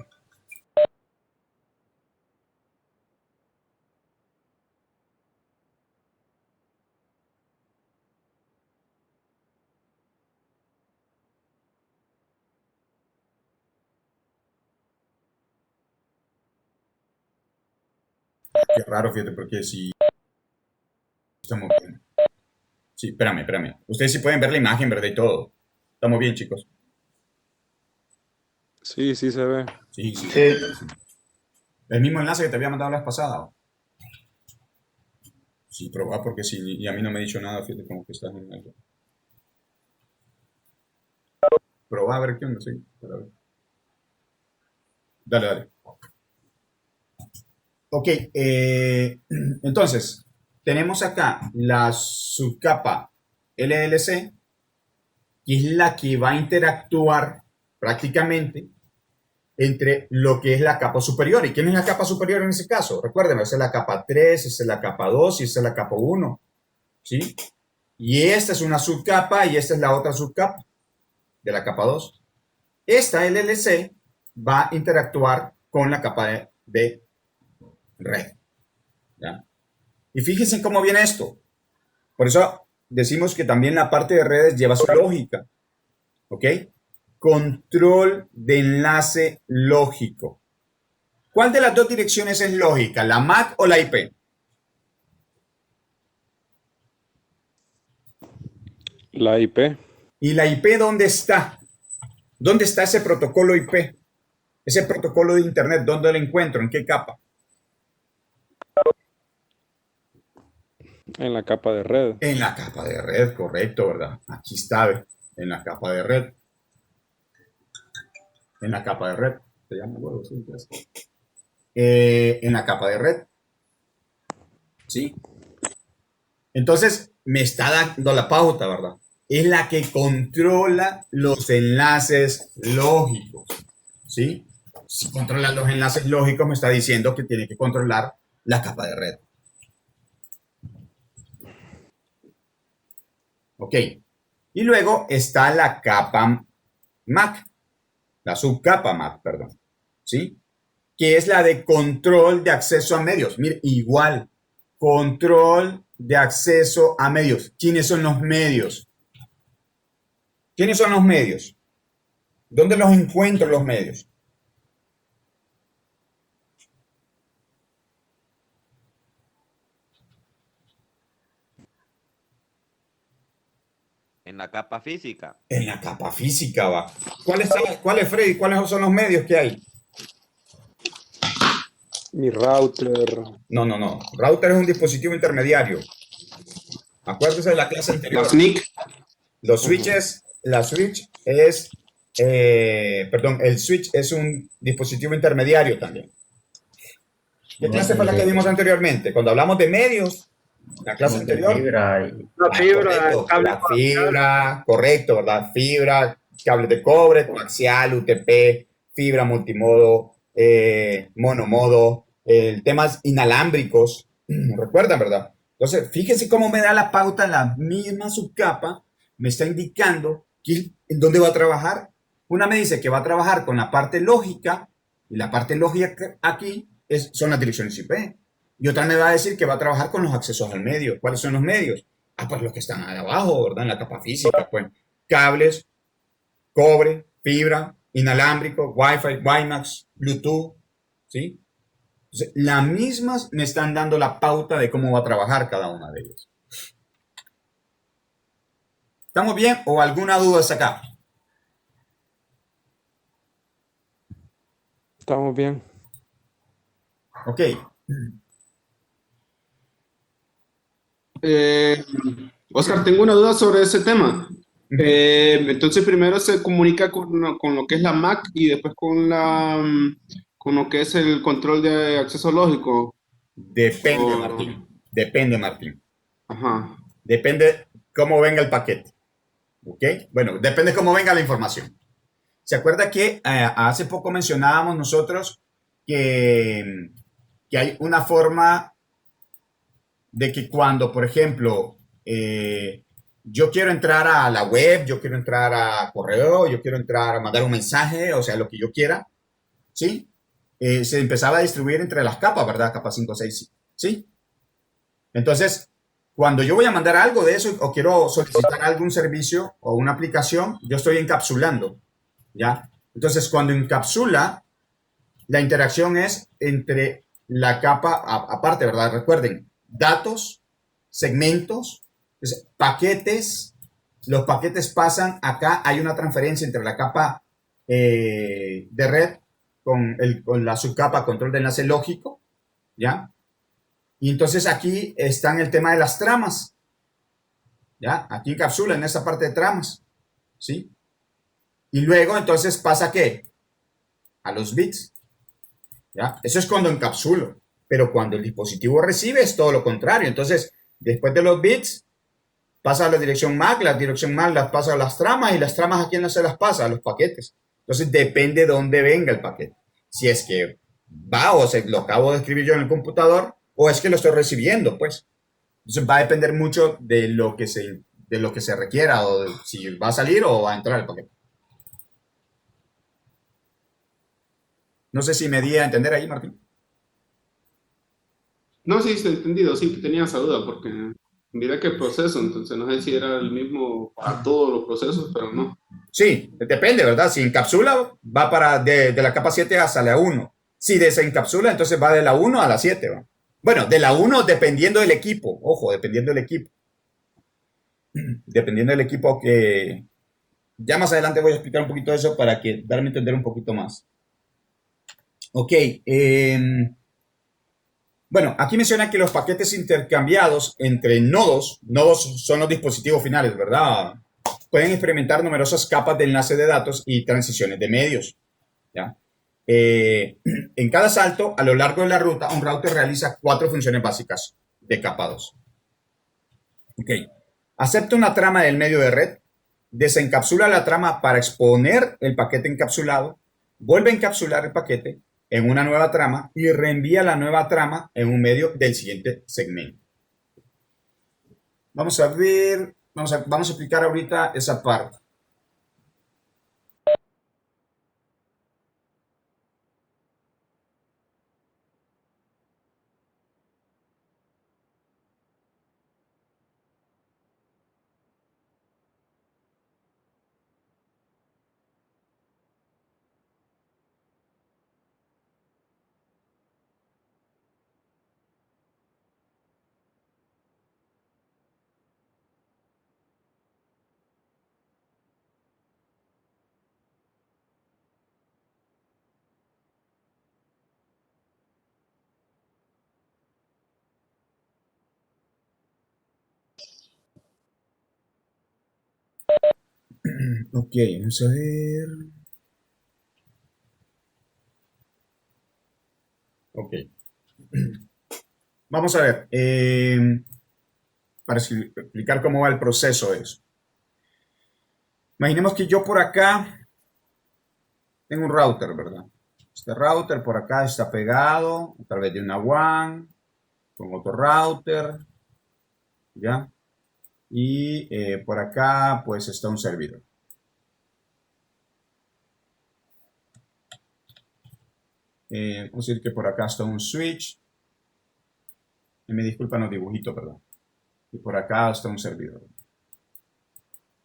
Qué raro, fíjate, porque si estamos bien. Sí, espérame. Ustedes sí pueden ver la imagen, ¿verdad? Y todo. Estamos bien, chicos. Sí, sí se ve. Sí. Sí. El mismo enlace que te había mandado la vez pasada. Sí, probá porque sí, y a mí no me ha dicho nada, fíjate como que estás en algo. Probá a ver qué onda, sí. Para ver. Dale. Ok, entonces, tenemos acá la subcapa LLC, que es la que va a interactuar prácticamente entre lo que es la capa superior. ¿Y quién es la capa superior en ese caso? Recuerden, esa es la capa 3, esa es la capa 2 y esa es la capa 1. ¿Sí? Y esta es una subcapa y esta es la otra subcapa de la capa 2. Esta LLC va a interactuar con la capa de red. ¿Ya? Y fíjense cómo viene esto. Por eso decimos que también la parte de redes lleva su lógica. ¿Ok? Control de enlace lógico. ¿Cuál de las dos direcciones es lógica? ¿La MAC o la IP? La IP. ¿Y la IP dónde está? ¿Dónde está ese protocolo IP? Ese protocolo de Internet, ¿dónde lo encuentro? ¿En qué capa? En la capa de red. En la capa de red, correcto, ¿verdad? Aquí está, ¿ve? En la capa de red. En la capa de red. ¿Te llamo luego? Sí, ya está. En la capa de red. ¿Sí? Entonces, me está dando la pauta, ¿verdad? Es la que controla los enlaces lógicos. ¿Sí? Si controla los enlaces lógicos, me está diciendo que tiene que controlar la capa de red. Ok. Y luego está la capa MAC, la subcapa MAC, perdón. ¿Sí? Que es la de control de acceso a medios. Mire, igual, control de acceso a medios. ¿Quiénes son los medios? ¿Quiénes son los medios? ¿Dónde los encuentro los medios? En la capa física. En la capa física va. ¿Cuáles, Freddy? ¿Cuáles son los medios que hay? Mi router. No. Router es un dispositivo intermediario. Acuérdese de la clase anterior. Los NIC. Los switches, el switch es un dispositivo intermediario también. ¿Qué clase fue la que vimos anteriormente? Cuando hablamos de medios, la clase anterior. Fibra y La fibra, Correcto, cable la fibra, correcto, ¿verdad? Fibra, cables de cobre, coaxial, UTP, fibra multimodo, monomodo, temas inalámbricos, ¿recuerdan, verdad? Entonces, fíjense cómo me da la pauta la misma subcapa, me está indicando en dónde va a trabajar. Una me dice que va a trabajar con la parte lógica, y la parte lógica aquí son las direcciones IP. Y otra me va a decir que va a trabajar con los accesos al medio. ¿Cuáles son los medios? Pues los que están ahí abajo, ¿verdad? En la capa física, pues. Cables, cobre, fibra, inalámbrico, Wi-Fi, WiMAX, Bluetooth, ¿sí? Entonces, las mismas me están dando la pauta de cómo va a trabajar cada una de ellas. ¿Estamos bien? ¿O alguna duda hasta acá? Estamos bien. Ok, Eh, Oscar, tengo una duda sobre ese tema. Entonces primero se comunica con lo que es la MAC y después con lo que es el control de acceso lógico. Depende, O- Martín. Depende, Martín. Ajá. Depende cómo venga el paquete. ¿Ok? Bueno, depende cómo venga la información. ¿Se acuerda que hace poco mencionábamos nosotros que, que hay una forma de que cuando, por ejemplo, yo quiero entrar a la web, yo quiero entrar a correo, yo quiero entrar a mandar un mensaje, o sea, lo que yo quiera, ¿sí? Se empezaba a distribuir entre las capas, ¿verdad? Capa 5, 6, ¿sí? Entonces, cuando yo voy a mandar algo de eso o quiero solicitar algún servicio o una aplicación, yo estoy encapsulando, ¿ya? Entonces, cuando encapsula, la interacción es entre la capa, aparte, ¿verdad? Recuerden, datos, segmentos, paquetes. Los paquetes pasan acá, hay una transferencia entre la capa de red con la subcapa control de enlace lógico, ¿ya? Y entonces aquí está el tema de las tramas, ¿ya? Aquí encapsula en esa parte de tramas, ¿sí? Y luego entonces pasa ¿qué? A los bits, ¿ya? Eso es cuando encapsulo, pero cuando el dispositivo recibe es todo lo contrario. Entonces, después de los bits, pasa a la dirección MAC las pasa a las tramas y las tramas a quién no se las pasa, a los paquetes. Entonces, depende de dónde venga el paquete. Si es que va o se lo acabo de escribir yo en el computador o es que lo estoy recibiendo, pues. Entonces, va a depender mucho de lo que se requiera o de si va a salir o va a entrar el paquete. No sé si me di a entender ahí, Martín. No, sí, se ha entendido, sí, tenía esa duda porque mira qué proceso, entonces no sé si era el mismo para todos los procesos, pero no. Sí, depende, ¿verdad? Si encapsula, va de la capa 7 hasta la 1. Si desencapsula, entonces va de la 1 a la 7. ¿Va? Bueno, de la 1 dependiendo del equipo. Ojo, dependiendo del equipo. Dependiendo del equipo que... Ya más adelante voy a explicar un poquito eso para que darme a entender un poquito más. Ok. Bueno, aquí menciona que los paquetes intercambiados entre nodos son los dispositivos finales, ¿verdad? Pueden experimentar numerosas capas de enlace de datos y transiciones de medios. ¿Ya? En cada salto, a lo largo de la ruta, un router realiza 4 funciones básicas de capa 2. Ok. Acepta una trama del medio de red, desencapsula la trama para exponer el paquete encapsulado, vuelve a encapsular el paquete en una nueva trama y reenvía la nueva trama en un medio del siguiente segmento. Vamos a ver, vamos a explicar ahorita esa parte. Ok, vamos a ver. Ok. Vamos a ver. Para explicar cómo va el proceso de eso. Imaginemos que yo por acá tengo un router, ¿verdad? Este router por acá está pegado a través de una WAN con otro router, ¿ya? Y por acá pues está un servidor. Vamos a decir que por acá está un switch. Y me disculpan los dibujitos, perdón. Y por acá está un servidor.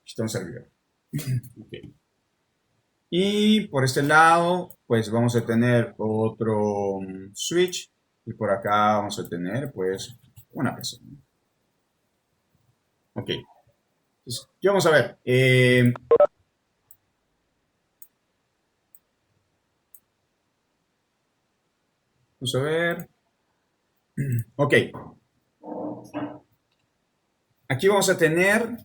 Está un servidor. Okay. Y por este lado, pues vamos a tener otro switch. Y por acá vamos a tener, pues, una PC. Ok. Entonces, ¿qué vamos a ver? Vamos a ver. Ok. Aquí vamos a tener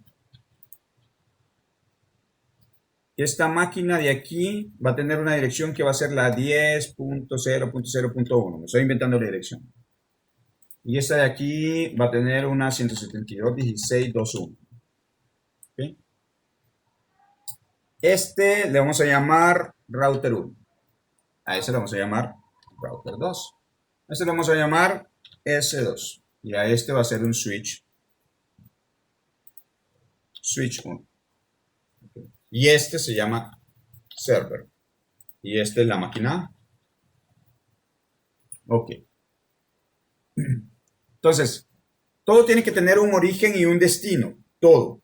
esta máquina de aquí va a tener una dirección que va a ser la 10.0.0.1. Me estoy inventando la dirección. Y esta de aquí va a tener una 172.16.2.1. ¿Okay? Este le vamos a llamar router 1. A ese le vamos a llamar router 2. A este le vamos a llamar S2. Y a este va a ser un switch 1. Okay. Y este se llama server. Y este es la máquina. Ok. Entonces, todo tiene que tener un origen y un destino. Todo.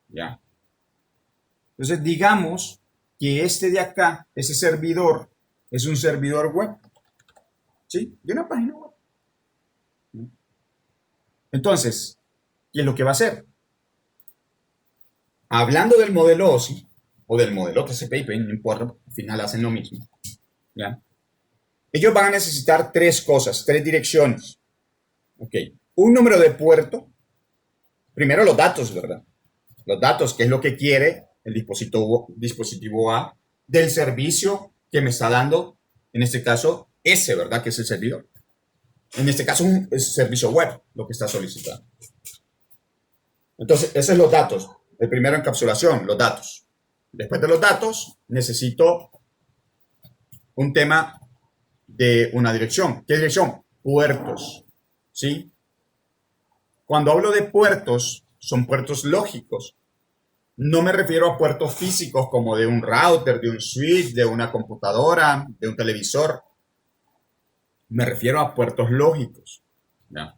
¿Ya? Entonces, digamos que este de acá, ese servidor, es un servidor web. ¿Sí? De una página web. Entonces, ¿qué es lo que va a hacer? Hablando del modelo OSI, o del modelo TCP/IP, no importa, al final hacen lo mismo. ¿Ya? Ellos van a necesitar tres cosas, tres direcciones. Ok. Un número de puerto. Primero los datos, ¿verdad? Los datos, que es lo que quiere el dispositivo A del servicio que me está dando, en este caso, ese, ¿verdad? Que es el servidor. En este caso, es servicio web, lo que está solicitando. Entonces, esos son los datos. El primero, encapsulación, los datos. Después de los datos, necesito un tema de una dirección. ¿Qué dirección? Puertos. ¿Sí? Cuando hablo de puertos, son puertos lógicos. No me refiero a puertos físicos como de un router, de un switch, de una computadora, de un televisor. Me refiero a puertos lógicos. ¿Ya?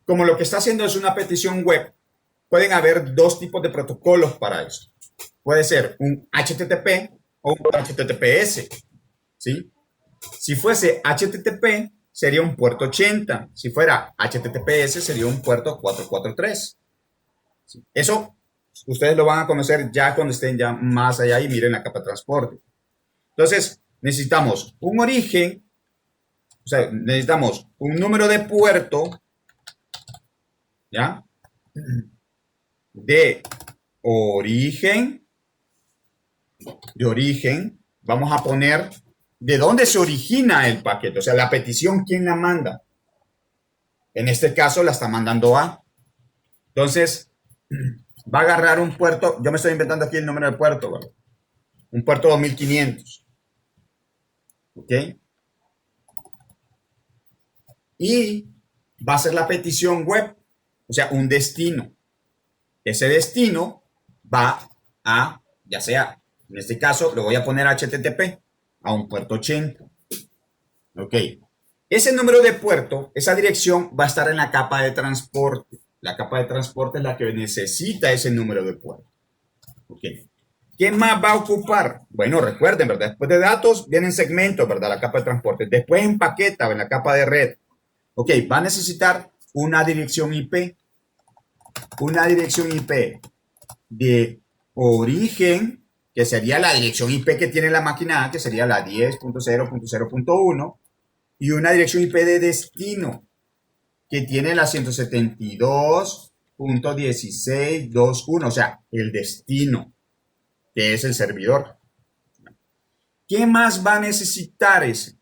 Como lo que está haciendo es una petición web, pueden haber dos tipos de protocolos para eso. Puede ser un HTTP o un HTTPS. ¿Sí? Si fuese HTTP, sería un puerto 80. Si fuera HTTPS, sería un puerto 443. ¿Sí? Eso ustedes lo van a conocer ya cuando estén ya más allá y miren la capa de transporte. Entonces, necesitamos un origen, o sea, necesitamos un número de puerto, ¿ya? De origen, vamos a poner de dónde se origina el paquete, o sea, la petición, ¿quién la manda? En este caso la está mandando A. Entonces, va a agarrar un puerto, yo me estoy inventando aquí el número de puerto, ¿verdad? Un puerto 2500. ¿Ok? Y va a hacer la petición web, o sea, un destino. Ese destino va a, ya sea, en este caso, lo voy a poner HTTP, a un puerto 80. Ok. Ese número de puerto, esa dirección va a estar en la capa de transporte. La capa de transporte es la que necesita ese número de puerto. Ok. ¿Qué más va a ocupar? Bueno, recuerden, ¿verdad? Después de datos vienen segmentos, ¿verdad? La capa de transporte. Después empaqueta en la capa de red. Ok, va a necesitar una dirección IP. Una dirección IP de origen, que sería la dirección IP que tiene la máquina A, que sería la 10.0.0.1, y una dirección IP de destino, que tiene la 172.16.2.1, o sea, el destino, que es el servidor. ¿Qué más va a necesitar ese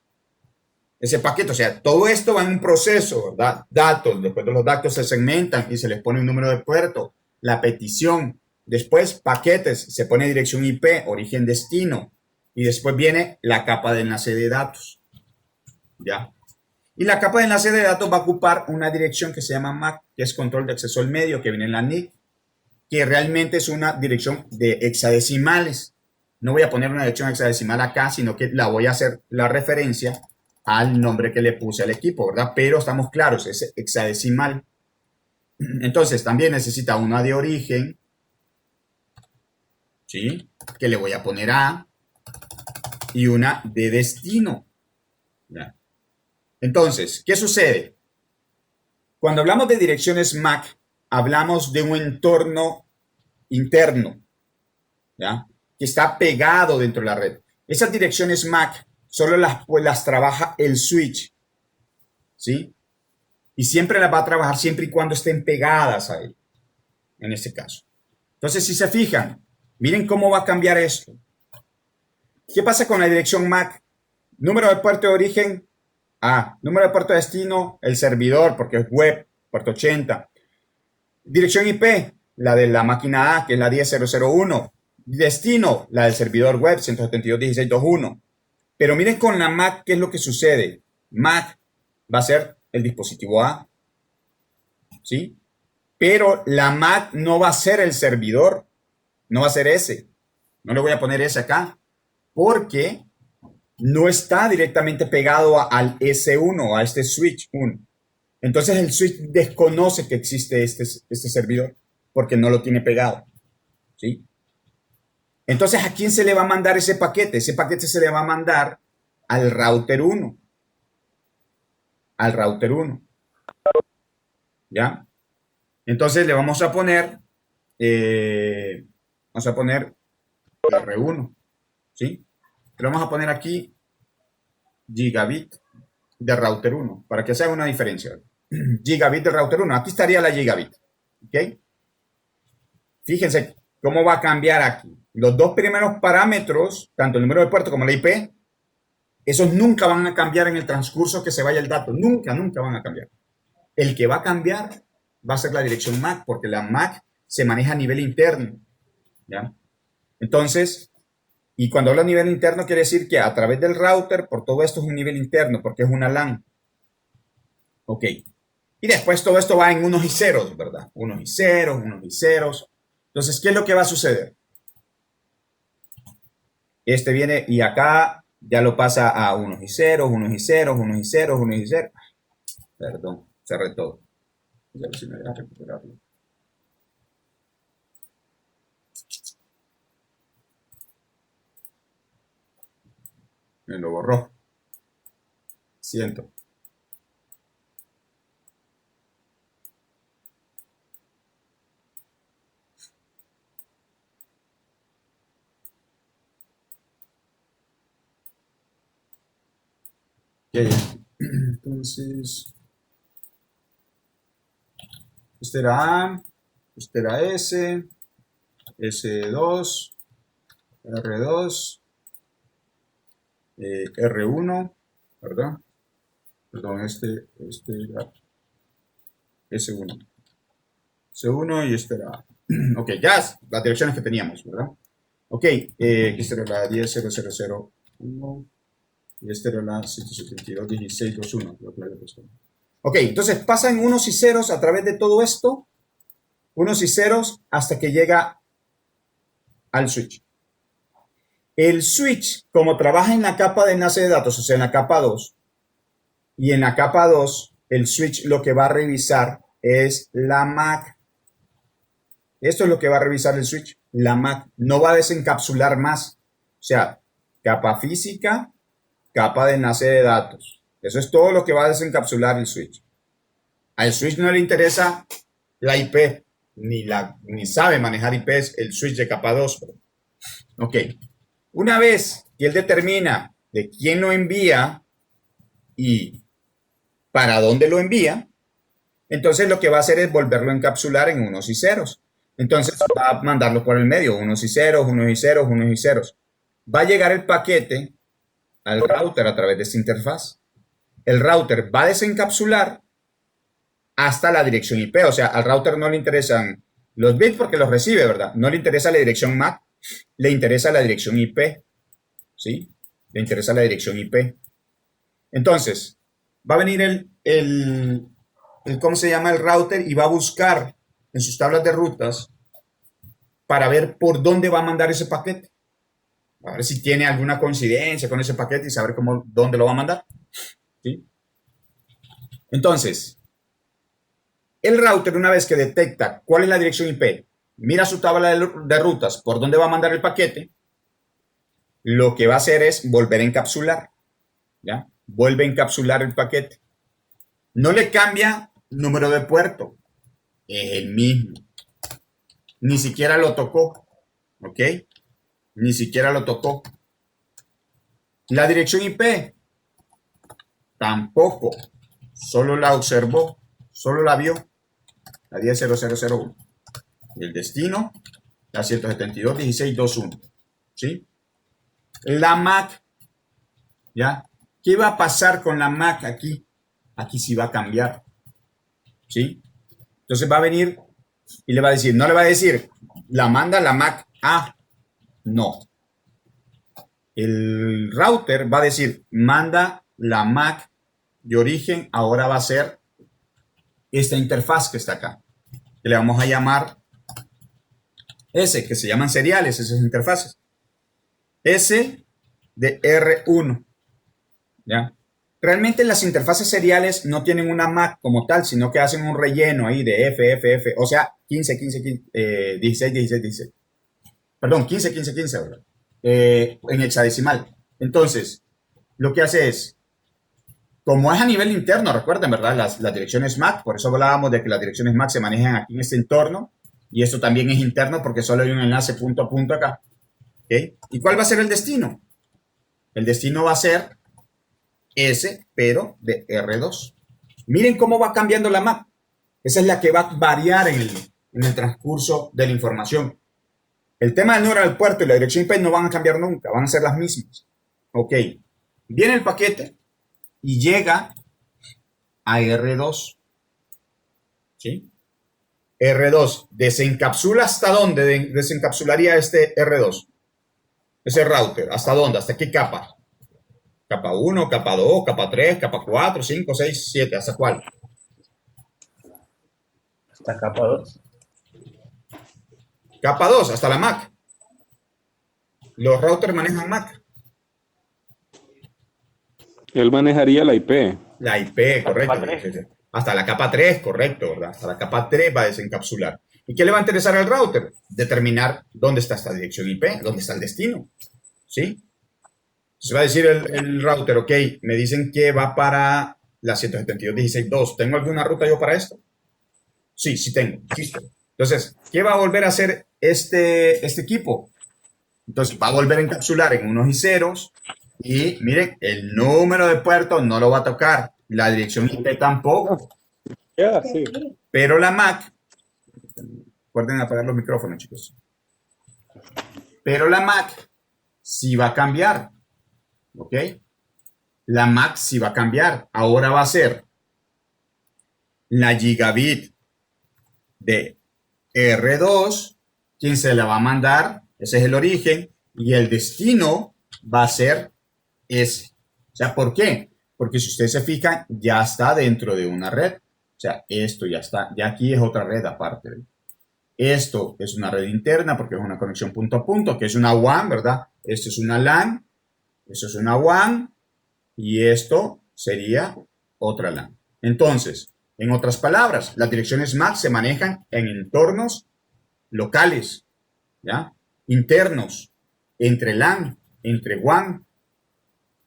paquete? O sea, todo esto va en un proceso, ¿verdad? Datos, después de los datos se segmentan y se les pone un número de puerto, la petición, después paquetes, se pone dirección IP, origen, destino, y después viene la capa de enlace de datos. ¿Ya? Y la capa de enlace de datos va a ocupar una dirección que se llama MAC, que es control de acceso al medio, que viene en la NIC, que realmente es una dirección de hexadecimales. No voy a poner una dirección hexadecimal acá, sino que la voy a hacer la referencia al nombre que le puse al equipo, ¿verdad? Pero estamos claros, es hexadecimal. Entonces, también necesita una de origen, ¿sí? Que le voy a poner A, y una de destino. ¿Ya? Entonces, ¿qué sucede? Cuando hablamos de direcciones MAC, hablamos de un entorno interno, ¿ya? Que está pegado dentro de la red. Esas direcciones MAC solo las trabaja el switch. ¿sí? Y siempre las va a trabajar siempre y cuando estén pegadas a él, en este caso. Entonces, si se fijan, miren cómo va a cambiar esto. ¿Qué pasa con la dirección MAC? Número de puerto de origen, A. Número de puerto de destino, el servidor, porque es web, puerto 80. Dirección IP, la de la máquina A, que es la 10.0.0.1. Destino, la del servidor web, 172.16.2.1. Pero miren con la MAC, ¿qué es lo que sucede? MAC va a ser el dispositivo A, ¿sí? Pero la MAC no va a ser el servidor, no va a ser ese. No le voy a poner ese acá, porque no está directamente pegado al S1, a este switch 1. Entonces el switch desconoce que existe este servidor, porque no lo tiene pegado, ¿sí? Entonces, ¿a quién se le va a mandar ese paquete? Ese paquete se le va a mandar al router 1. Al router 1. ¿Ya? Entonces le vamos a poner R1, ¿sí? Le vamos a poner aquí gigabit de router 1, para que se haga una diferencia. Gigabit de router 1, aquí estaría la gigabit, ¿ok? Fíjense cómo va a cambiar aquí. Los dos primeros parámetros, tanto el número de puerto como la IP, esos nunca van a cambiar en el transcurso que se vaya el dato, nunca van a cambiar. El que va a cambiar va a ser la dirección MAC, porque la MAC se maneja a nivel interno, ¿ya? Entonces, y cuando hablo a nivel interno quiere decir que a través del router, por todo esto es un nivel interno, porque es una LAN. Ok. Y después todo esto va en unos y ceros, ¿verdad? Unos y ceros, unos y ceros. Entonces, ¿qué es lo que va a suceder? Este viene y acá ya lo pasa a unos y ceros, unos y ceros, unos y ceros, unos y ceros. Perdón, cerré todo. A ver si me deja recuperarlo. Me lo borró. Siento. Ya. Entonces, este era A, este era S, S2, R2, R1, ¿verdad? Perdón, este era S1. S1 y este era A. Ok, ya las direcciones que teníamos, ¿verdad? Ok, esta era la 10.0.0.1 y esta era la 172.16.2.1. Ok, entonces pasan unos y ceros a través de todo esto, unos y ceros hasta que llega al switch. El switch, como trabaja en la capa de enlace de datos, o sea, en la capa 2, y en la capa 2, el switch lo que va a revisar es la MAC. Esto es lo que va a revisar el switch, la MAC. No va a desencapsular más. O sea, capa física, capa de enlace de datos. Eso es todo lo que va a desencapsular el switch. Al switch no le interesa la IP, ni sabe manejar IPs el switch de capa 2. Ok. Una vez que él determina de quién lo envía y para dónde lo envía, entonces lo que va a hacer es volverlo a encapsular en unos y ceros. Entonces va a mandarlo por el medio, unos y ceros, unos y ceros, unos y ceros. Va a llegar el paquete al router a través de esta interfaz. El router va a desencapsular hasta la dirección IP. O sea, al router no le interesan los bits porque los recibe, ¿verdad? No le interesa la dirección MAC, le interesa la dirección IP. ¿Sí? Le interesa la dirección IP. Entonces, va a venir ¿cómo se llama? El router y va a buscar en sus tablas de rutas para ver por dónde va a mandar ese paquete. A ver si tiene alguna coincidencia con ese paquete y saber dónde lo va a mandar. ¿Sí? Entonces, el router, una vez que detecta cuál es la dirección IP, mira su tabla de rutas por dónde va a mandar el paquete, lo que va a hacer es volver a encapsular. ¿Ya? Vuelve a encapsular el paquete. No le cambia número de puerto. Es el mismo. Ni siquiera lo tocó. ¿Ok? Ni siquiera lo tocó. La dirección IP. Tampoco. solo la observó, solo la vio, la 10.0001. Y el destino, la 172.16.2.1. ¿Sí? La MAC, ¿ya? ¿Qué va a pasar con la MAC aquí? Aquí sí va a cambiar. ¿Sí? Entonces va a venir y le va a decir, no le va a decir, la manda la MAC A. No. El router va a decir, manda la MAC de origen, ahora va a ser esta interfaz que está acá. Que le vamos a llamar S, que se llaman seriales, esas interfaces. S de R1. ¿Ya? Realmente las interfaces seriales no tienen una MAC como tal, sino que hacen un relleno ahí de F, o sea, 15, 15, 15 16, 16, 16. Perdón, 15, 15, 15, ¿verdad? En hexadecimal. Entonces, lo que hace es, como es a nivel interno, recuerden, ¿verdad? Las direcciones MAC, por eso hablábamos de que las direcciones MAC se manejan aquí en este entorno, y esto también es interno porque solo hay un enlace punto a punto acá. ¿Okay? ¿Y cuál va a ser el destino? El destino va a ser S, pero de R2. Miren cómo va cambiando la MAC. Esa es la que va a variar en el transcurso de la información. El tema del número del puerto y la dirección IP no van a cambiar nunca, van a ser las mismas. Ok, viene el paquete y llega a R2. ¿Sí? R2, ¿desencapsula hasta dónde desencapsularía este R2? Ese router, ¿hasta dónde? ¿Hasta qué capa? Capa 1, capa 2, capa 3, capa 4, 5, 6, 7, ¿hasta cuál? Hasta capa 2. Capa 2, hasta la MAC. Los routers manejan MAC. Él manejaría la IP. La IP, correcto. Capa 3. Hasta la capa 3, correcto, ¿verdad? Hasta la capa 3 va a desencapsular. ¿Y qué le va a interesar al router? Determinar dónde está esta dirección IP, dónde está el destino. ¿Sí? Entonces va a decir el router, ok, me dicen que va para la 172.16.2. ¿Tengo alguna ruta yo para esto? Sí, sí tengo. Listo. Entonces, ¿qué va a volver a hacer este equipo? Entonces, va a volver a encapsular en unos y ceros. Y miren, el número de puerto no lo va a tocar. La dirección IP tampoco. Ya, sí. Pero la MAC, recuerden apagar los micrófonos, chicos. Pero la MAC sí va a cambiar. ¿Ok? La MAC sí va a cambiar. Ahora va a ser la gigabit de R2, quien se la va a mandar, ese es el origen, y el destino va a ser ese. O sea, ¿por qué? Porque si ustedes se fijan, ya está dentro de una red. O sea, esto ya está, ya aquí es otra red aparte. Esto es una red interna porque es una conexión punto a punto, que es una WAN, ¿verdad? Esto es una LAN, eso es una WAN, y esto sería otra LAN. Entonces, en otras palabras, las direcciones MAC se manejan en entornos locales, ¿ya? Internos, entre LAN, entre WAN,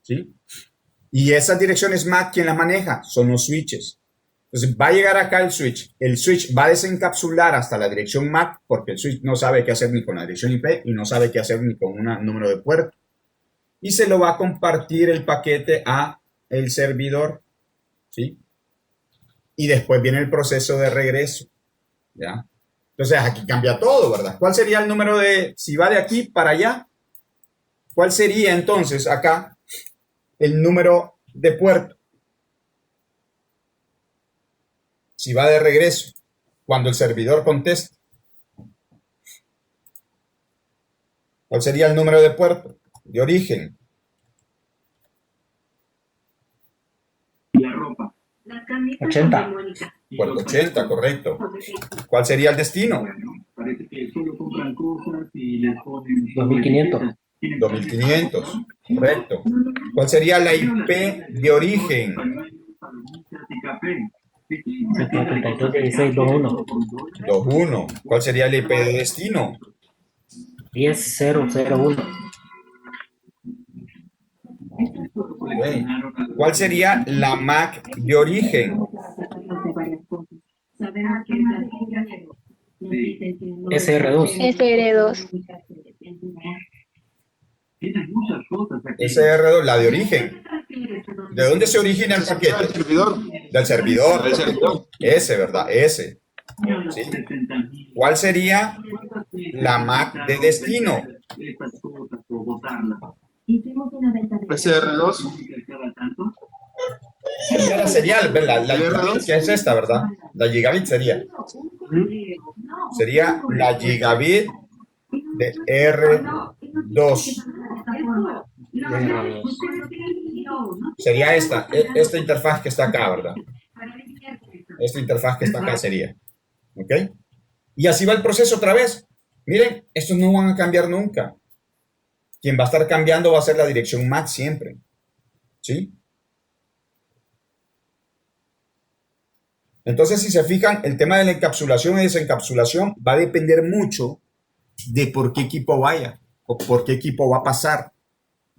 ¿sí? Y esas direcciones MAC, ¿quién las maneja? Son los switches. Entonces va a llegar acá el switch va a desencapsular hasta la dirección MAC porque el switch no sabe qué hacer ni con la dirección IP y no sabe qué hacer ni con un número de puerto. Y se lo va a compartir el paquete a el servidor, ¿sí? Y después viene el proceso de regreso, ¿ya? Entonces aquí cambia todo, ¿verdad? ¿Cuál sería el número de, si va de aquí para allá? ¿Cuál sería entonces acá el número de puerto? Si va de regreso, cuando el servidor conteste. ¿Cuál sería el número de puerto? De origen. La ropa. 80. Puerto 80, correcto. ¿Cuál sería el destino? Parece que solo compran cosas y les ponen 2500. 2500, correcto. ¿Cuál sería la IP de origen? 172.16.2.1. 21. ¿Cuál sería la IP de destino? 10.0.0.1. Okay. ¿Cuál sería la MAC de origen? SR2. SR2. SR2, la de origen. ¿De dónde se origina el paquete? El servidor. Del servidor. Del servidor. Ese, ¿verdad? Ese. ¿Sí? ¿Cuál sería la MAC de destino? SR2. Sería la serial, ¿verdad? La ¿El gigabit, R2? que es esta, ¿verdad? La gigabit sería. Sería la gigabit de R2. Sería esta interfaz que está acá, ¿verdad? Esta interfaz que está acá sería. ¿Ok? Y así va el proceso otra vez. Miren, estos no van a cambiar nunca. Quien va a estar cambiando va a ser la dirección MAC siempre. ¿Sí? Entonces, si se fijan, el tema de la encapsulación y desencapsulación va a depender mucho de por qué equipo vaya o por qué equipo va a pasar.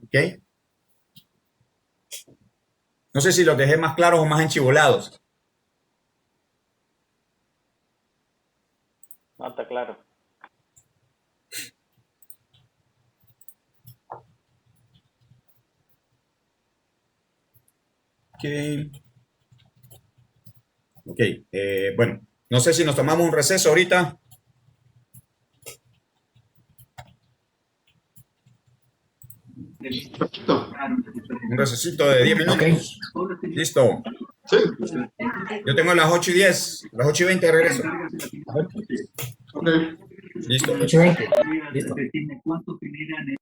¿Ok? No sé si los dejé más claros o más enchivolados. No, está claro. Ok. Ok. Bueno, no sé si nos tomamos un receso ahorita. Perfecto. Un recesito de 10 minutos. Listo. Sí. Yo tengo las 8:10. Las 8:20 de regreso. Ok. Listo. 8:20. Listo. ¿Cuánto generan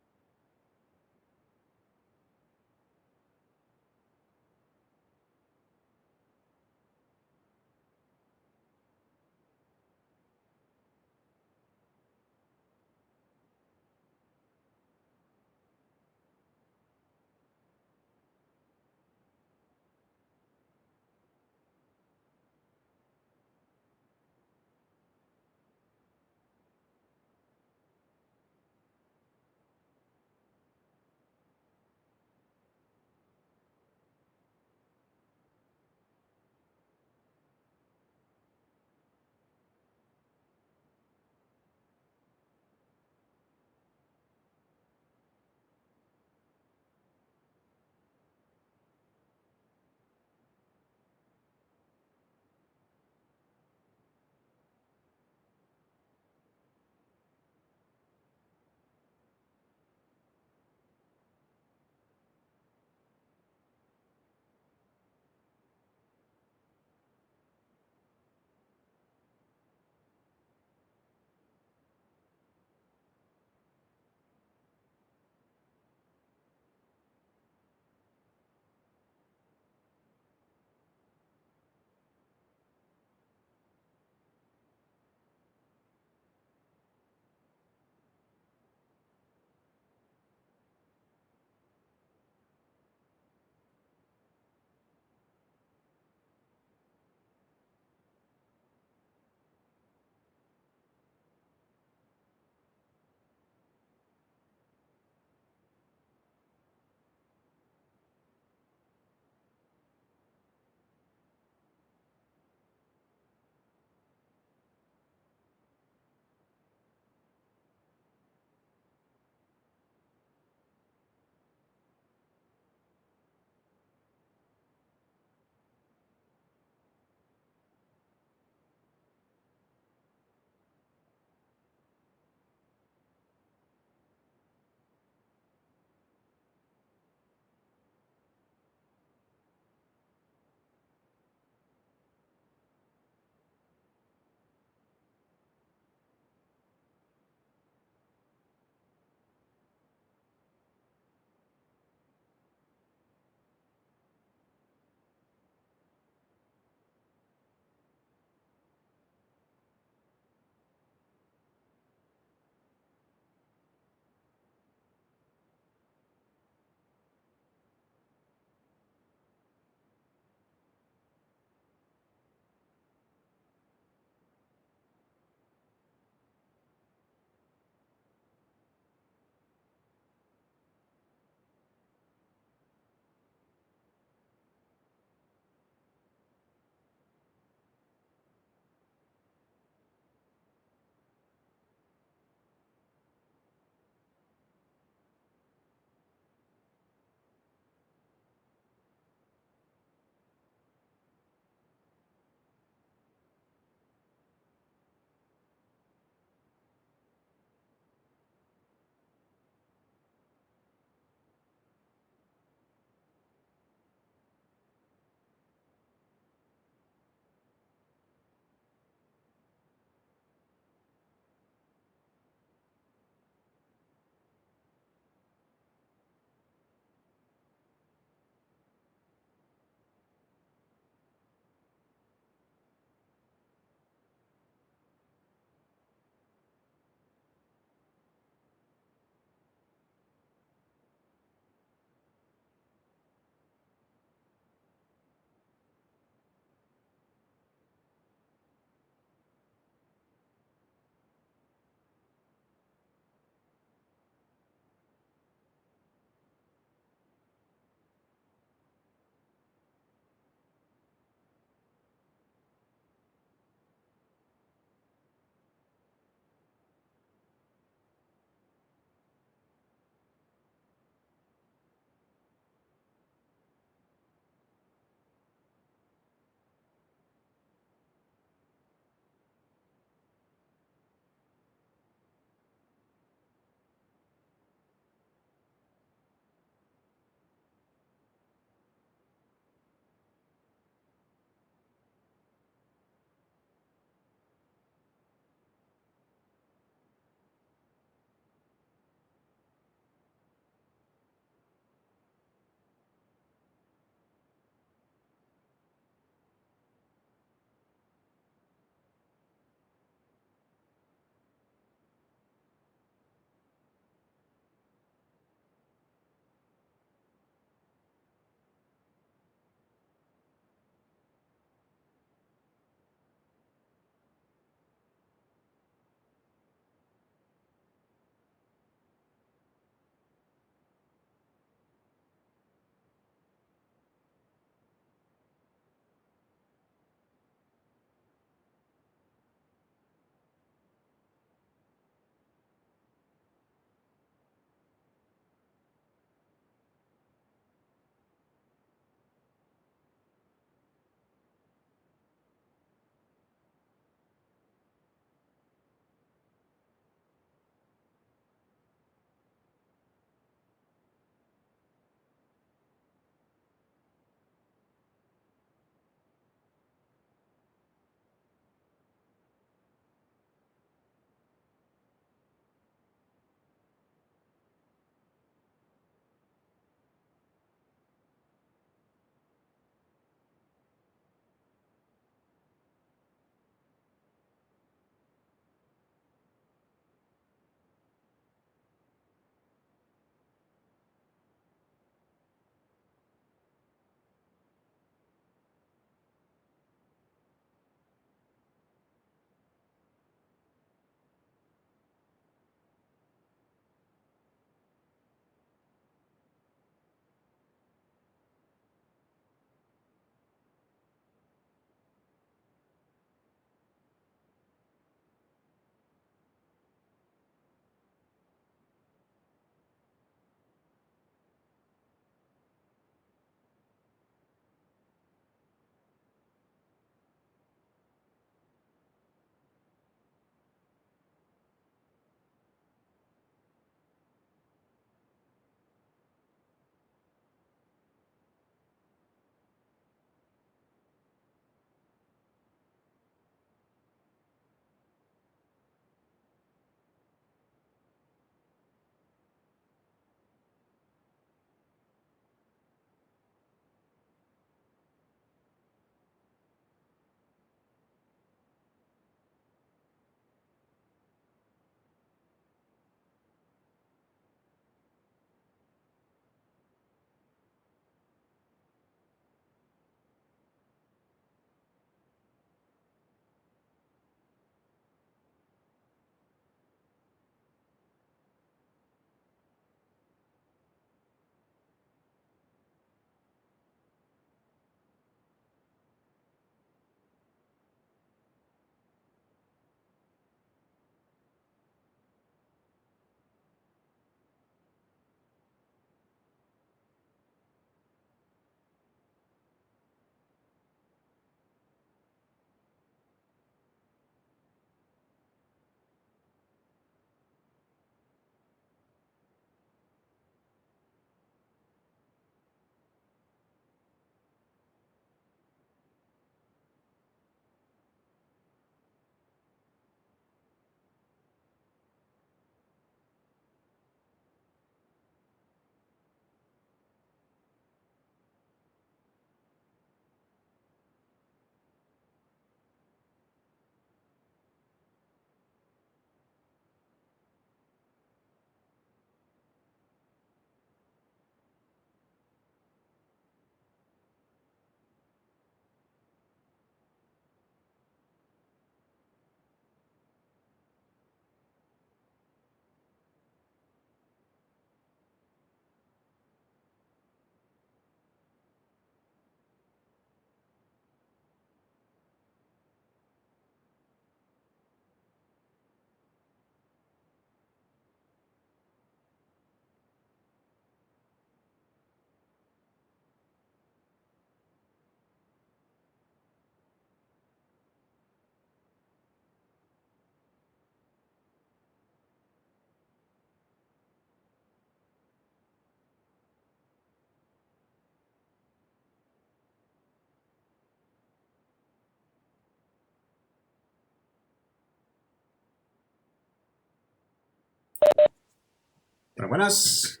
Bueno, buenas.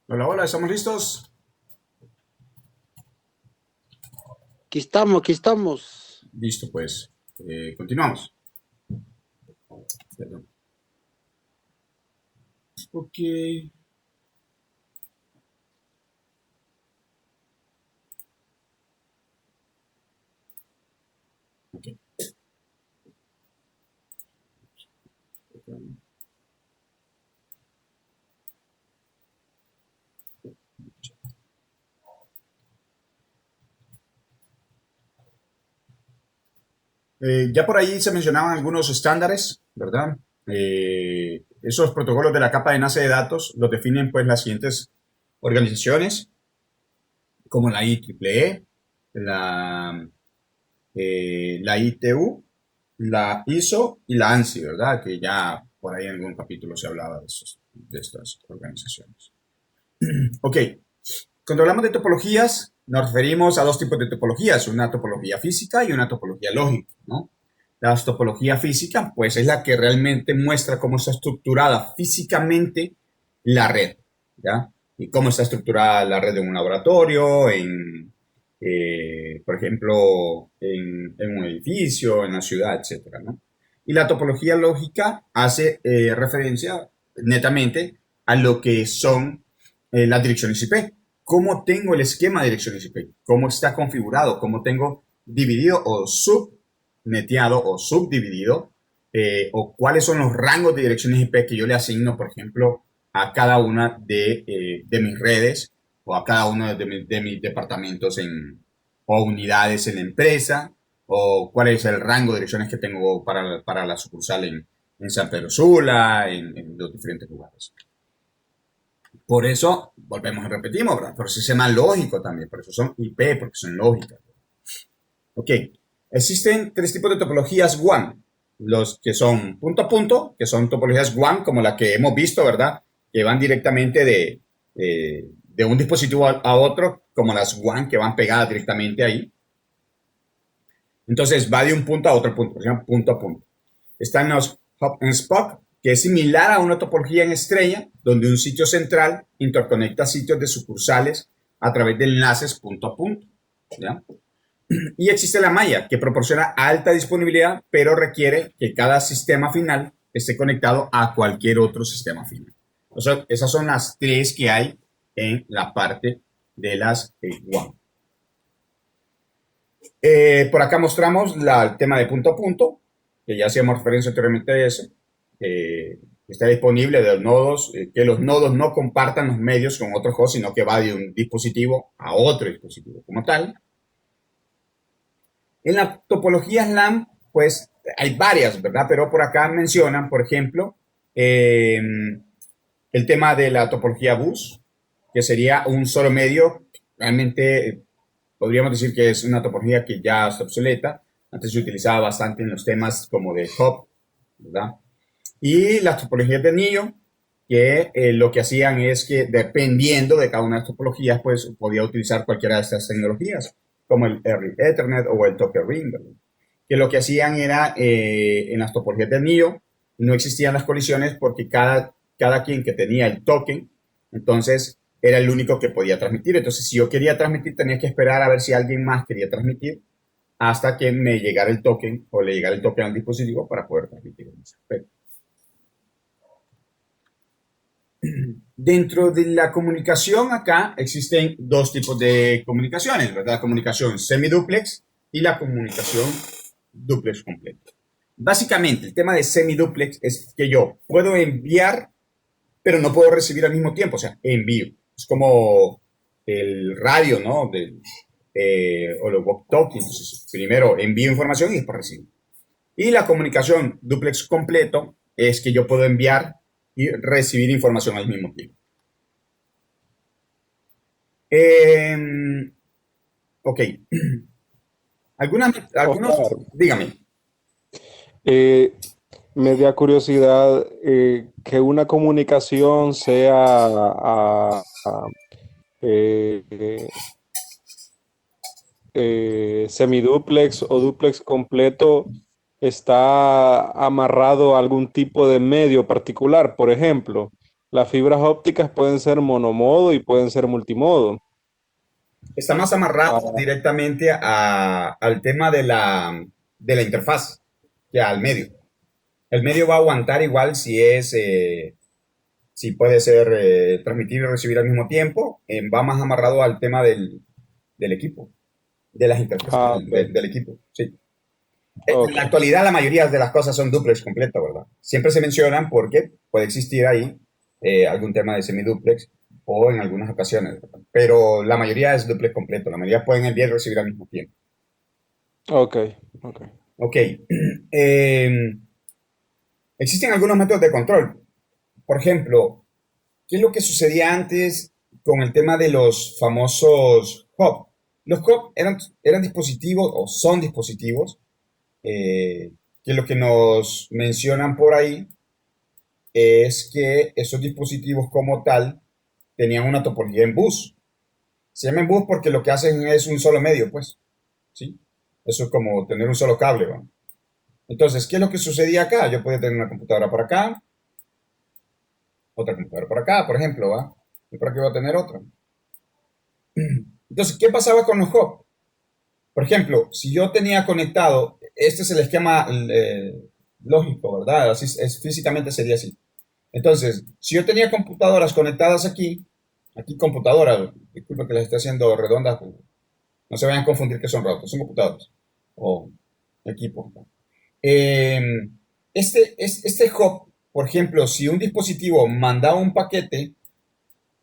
Hola, hola, ¿estamos listos? Aquí estamos, aquí estamos. Listo, pues. Continuamos. Perdón. Ok. Ok. Ya por ahí se mencionaban algunos estándares, ¿verdad? Esos protocolos de la capa de enlace de datos los definen pues las siguientes organizaciones, como la IEEE, la ITU, la ISO y la ANSI, ¿verdad? Que ya por ahí en algún capítulo se hablaba de estas organizaciones. Ok, cuando hablamos de topologías, nos referimos a dos tipos de topologías, una topología física y una topología lógica, ¿no? La topología física, pues es la que realmente muestra cómo está estructurada físicamente la red, ¿ya? Y cómo está estructurada la red en un laboratorio, por ejemplo, en un edificio, en la ciudad, etcétera, ¿no? Y la topología lógica hace referencia netamente a lo que son las direcciones IP. ¿Cómo tengo el esquema de direcciones IP? ¿Cómo está configurado? ¿Cómo tengo dividido o subneteado o subdividido? ¿O cuáles son los rangos de direcciones IP que yo le asigno, por ejemplo, a cada una de mis redes o a cada uno de mis departamentos o unidades en la empresa? ¿O cuál es el rango de direcciones que tengo para la sucursal en San Pedro Sula, en los diferentes lugares? Por eso, volvemos y repetimos, ¿verdad? Por eso se llama lógico también, por eso son IP, porque son lógicas. Ok, existen tres tipos de topologías WAN. Los que son punto a punto, que son topologías WAN, como la que hemos visto, ¿verdad? Que van directamente de un dispositivo a otro, como las WAN que van pegadas directamente ahí. Entonces, va de un punto a otro punto, se llama punto a punto. Están los hub and spoke, que es similar a una topología en estrella, donde un sitio central interconecta sitios de sucursales a través de enlaces punto a punto, ¿ya? Y existe la malla, que proporciona alta disponibilidad, pero requiere que cada sistema final esté conectado a cualquier otro sistema final. O sea, esas son las tres que hay en la parte de las WAN. Por acá mostramos el tema de punto a punto, que ya hacíamos referencia anteriormente a eso. Está disponible de los nodos, que los nodos no compartan los medios con otro host, sino que va de un dispositivo a otro dispositivo como tal. En la topología LAN, pues hay varias, ¿verdad? Pero por acá mencionan, por ejemplo, el tema de la topología bus, que sería un solo medio. Realmente podríamos decir que es una topología que ya está obsoleta. Antes se utilizaba bastante en los temas como de hub, ¿verdad? Y las topologías de anillo, que lo que hacían es que dependiendo de cada una de las topologías, pues podía utilizar cualquiera de estas tecnologías, como el Ethernet o el Token Ring, ¿verdad? Que lo que hacían era, en las topologías de anillo, no existían las colisiones porque cada quien que tenía el token, entonces era el único que podía transmitir. Entonces, si yo quería transmitir, tenía que esperar a ver si alguien más quería transmitir hasta que me llegara el token o le llegara el token al dispositivo para poder transmitir en ese aspecto. Dentro de la comunicación acá existen dos tipos de comunicaciones, ¿verdad? La comunicación semiduplex y la comunicación duplex completa. Básicamente, el tema de semiduplex es que yo puedo enviar, pero no puedo recibir al mismo tiempo, o sea, envío. Es como el radio, ¿no? O los walkie-talkies. Entonces, primero envío información y después recibo. Y la comunicación duplex completo es que yo puedo enviar y recibir información al mismo tiempo. Ok. Dígame. Me da curiosidad que una comunicación sea semidúplex o dúplex completo está amarrado a algún tipo de medio particular. Por ejemplo, las fibras ópticas pueden ser monomodo y pueden ser multimodo. Está más amarrado Ah, directamente al tema de la interfaz que al medio. El medio va a aguantar igual si puede ser transmitir y recibir al mismo tiempo. Va más amarrado al tema del equipo, de las interfaces ok, del equipo. Sí. En ok. la actualidad la mayoría de las cosas son duplex completo, ¿verdad? Siempre se mencionan porque puede existir ahí algún tema de semiduplex o en algunas ocasiones, ¿verdad? Pero la mayoría es duplex completo, la mayoría pueden enviar y recibir al mismo tiempo. Ok, ok. Ok. Eh, existen algunos métodos de control. Por ejemplo, ¿qué es lo que sucedía antes con el tema de los famosos hub? Los hub eran dispositivos o son dispositivos que lo que nos mencionan por ahí es que esos dispositivos como tal tenían una topología en bus. Se llaman bus porque lo que hacen es un solo medio, pues, ¿sí? Eso es como tener un solo cable, ¿no? Entonces, ¿qué es lo que sucedía acá? Yo podía tener una computadora por acá, otra computadora por acá, por ejemplo, ¿va? Y por aquí voy a tener otra. Entonces, ¿qué pasaba con los hubs? Por ejemplo, si yo tenía conectado, este es el esquema lógico, ¿verdad? Así físicamente sería así. Entonces, si yo tenía computadoras conectadas aquí computadoras, disculpa que las esté haciendo redondas, no se vayan a confundir que son routers, son computadoras o equipos. Eh, este hub, por ejemplo, si un dispositivo mandaba un paquete,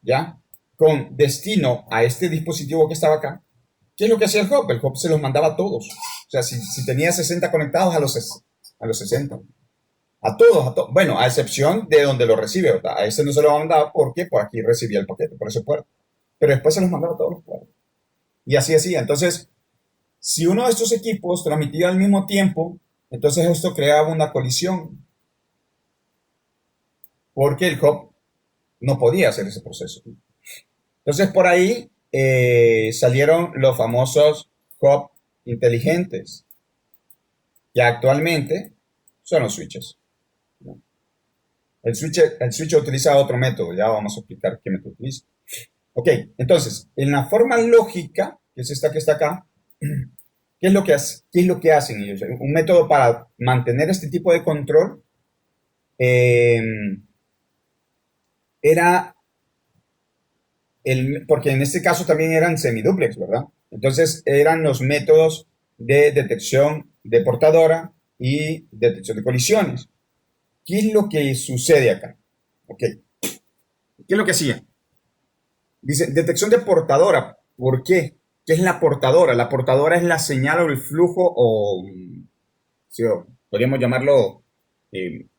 ¿ya? Con destino a este dispositivo que estaba acá, ¿qué es lo que hacía el hub? El hub se los mandaba a todos. O sea, si tenía 60 conectados, a los 60. A todos, a todos. Bueno, a excepción de donde lo recibe, ¿verdad? A ese no se lo mandaba porque por aquí recibía el paquete, por ese puerto. Pero después se los mandaba a todos los puertos. Y así hacía. Entonces, si uno de estos equipos transmitía al mismo tiempo, entonces esto creaba una colisión. Porque el hub no podía hacer ese proceso. Entonces, por ahí salieron los famosos hub inteligentes, que actualmente son los switches. El switch utiliza otro método, ya vamos a explicar qué método utiliza. Ok, entonces, en la forma lógica, que es esta que está acá, ¿qué es lo que hacen ellos? Un método para mantener este tipo de control eh, era, porque en este caso también eran semiduplex, ¿verdad? Entonces, eran los métodos de detección de portadora y detección de colisiones. ¿Qué es lo que sucede acá? Ok, ¿qué es lo que hacía? Dice, detección de portadora. ¿Por qué? ¿Qué es la portadora? La portadora es la señal o el flujo o, sí, podríamos llamarlo,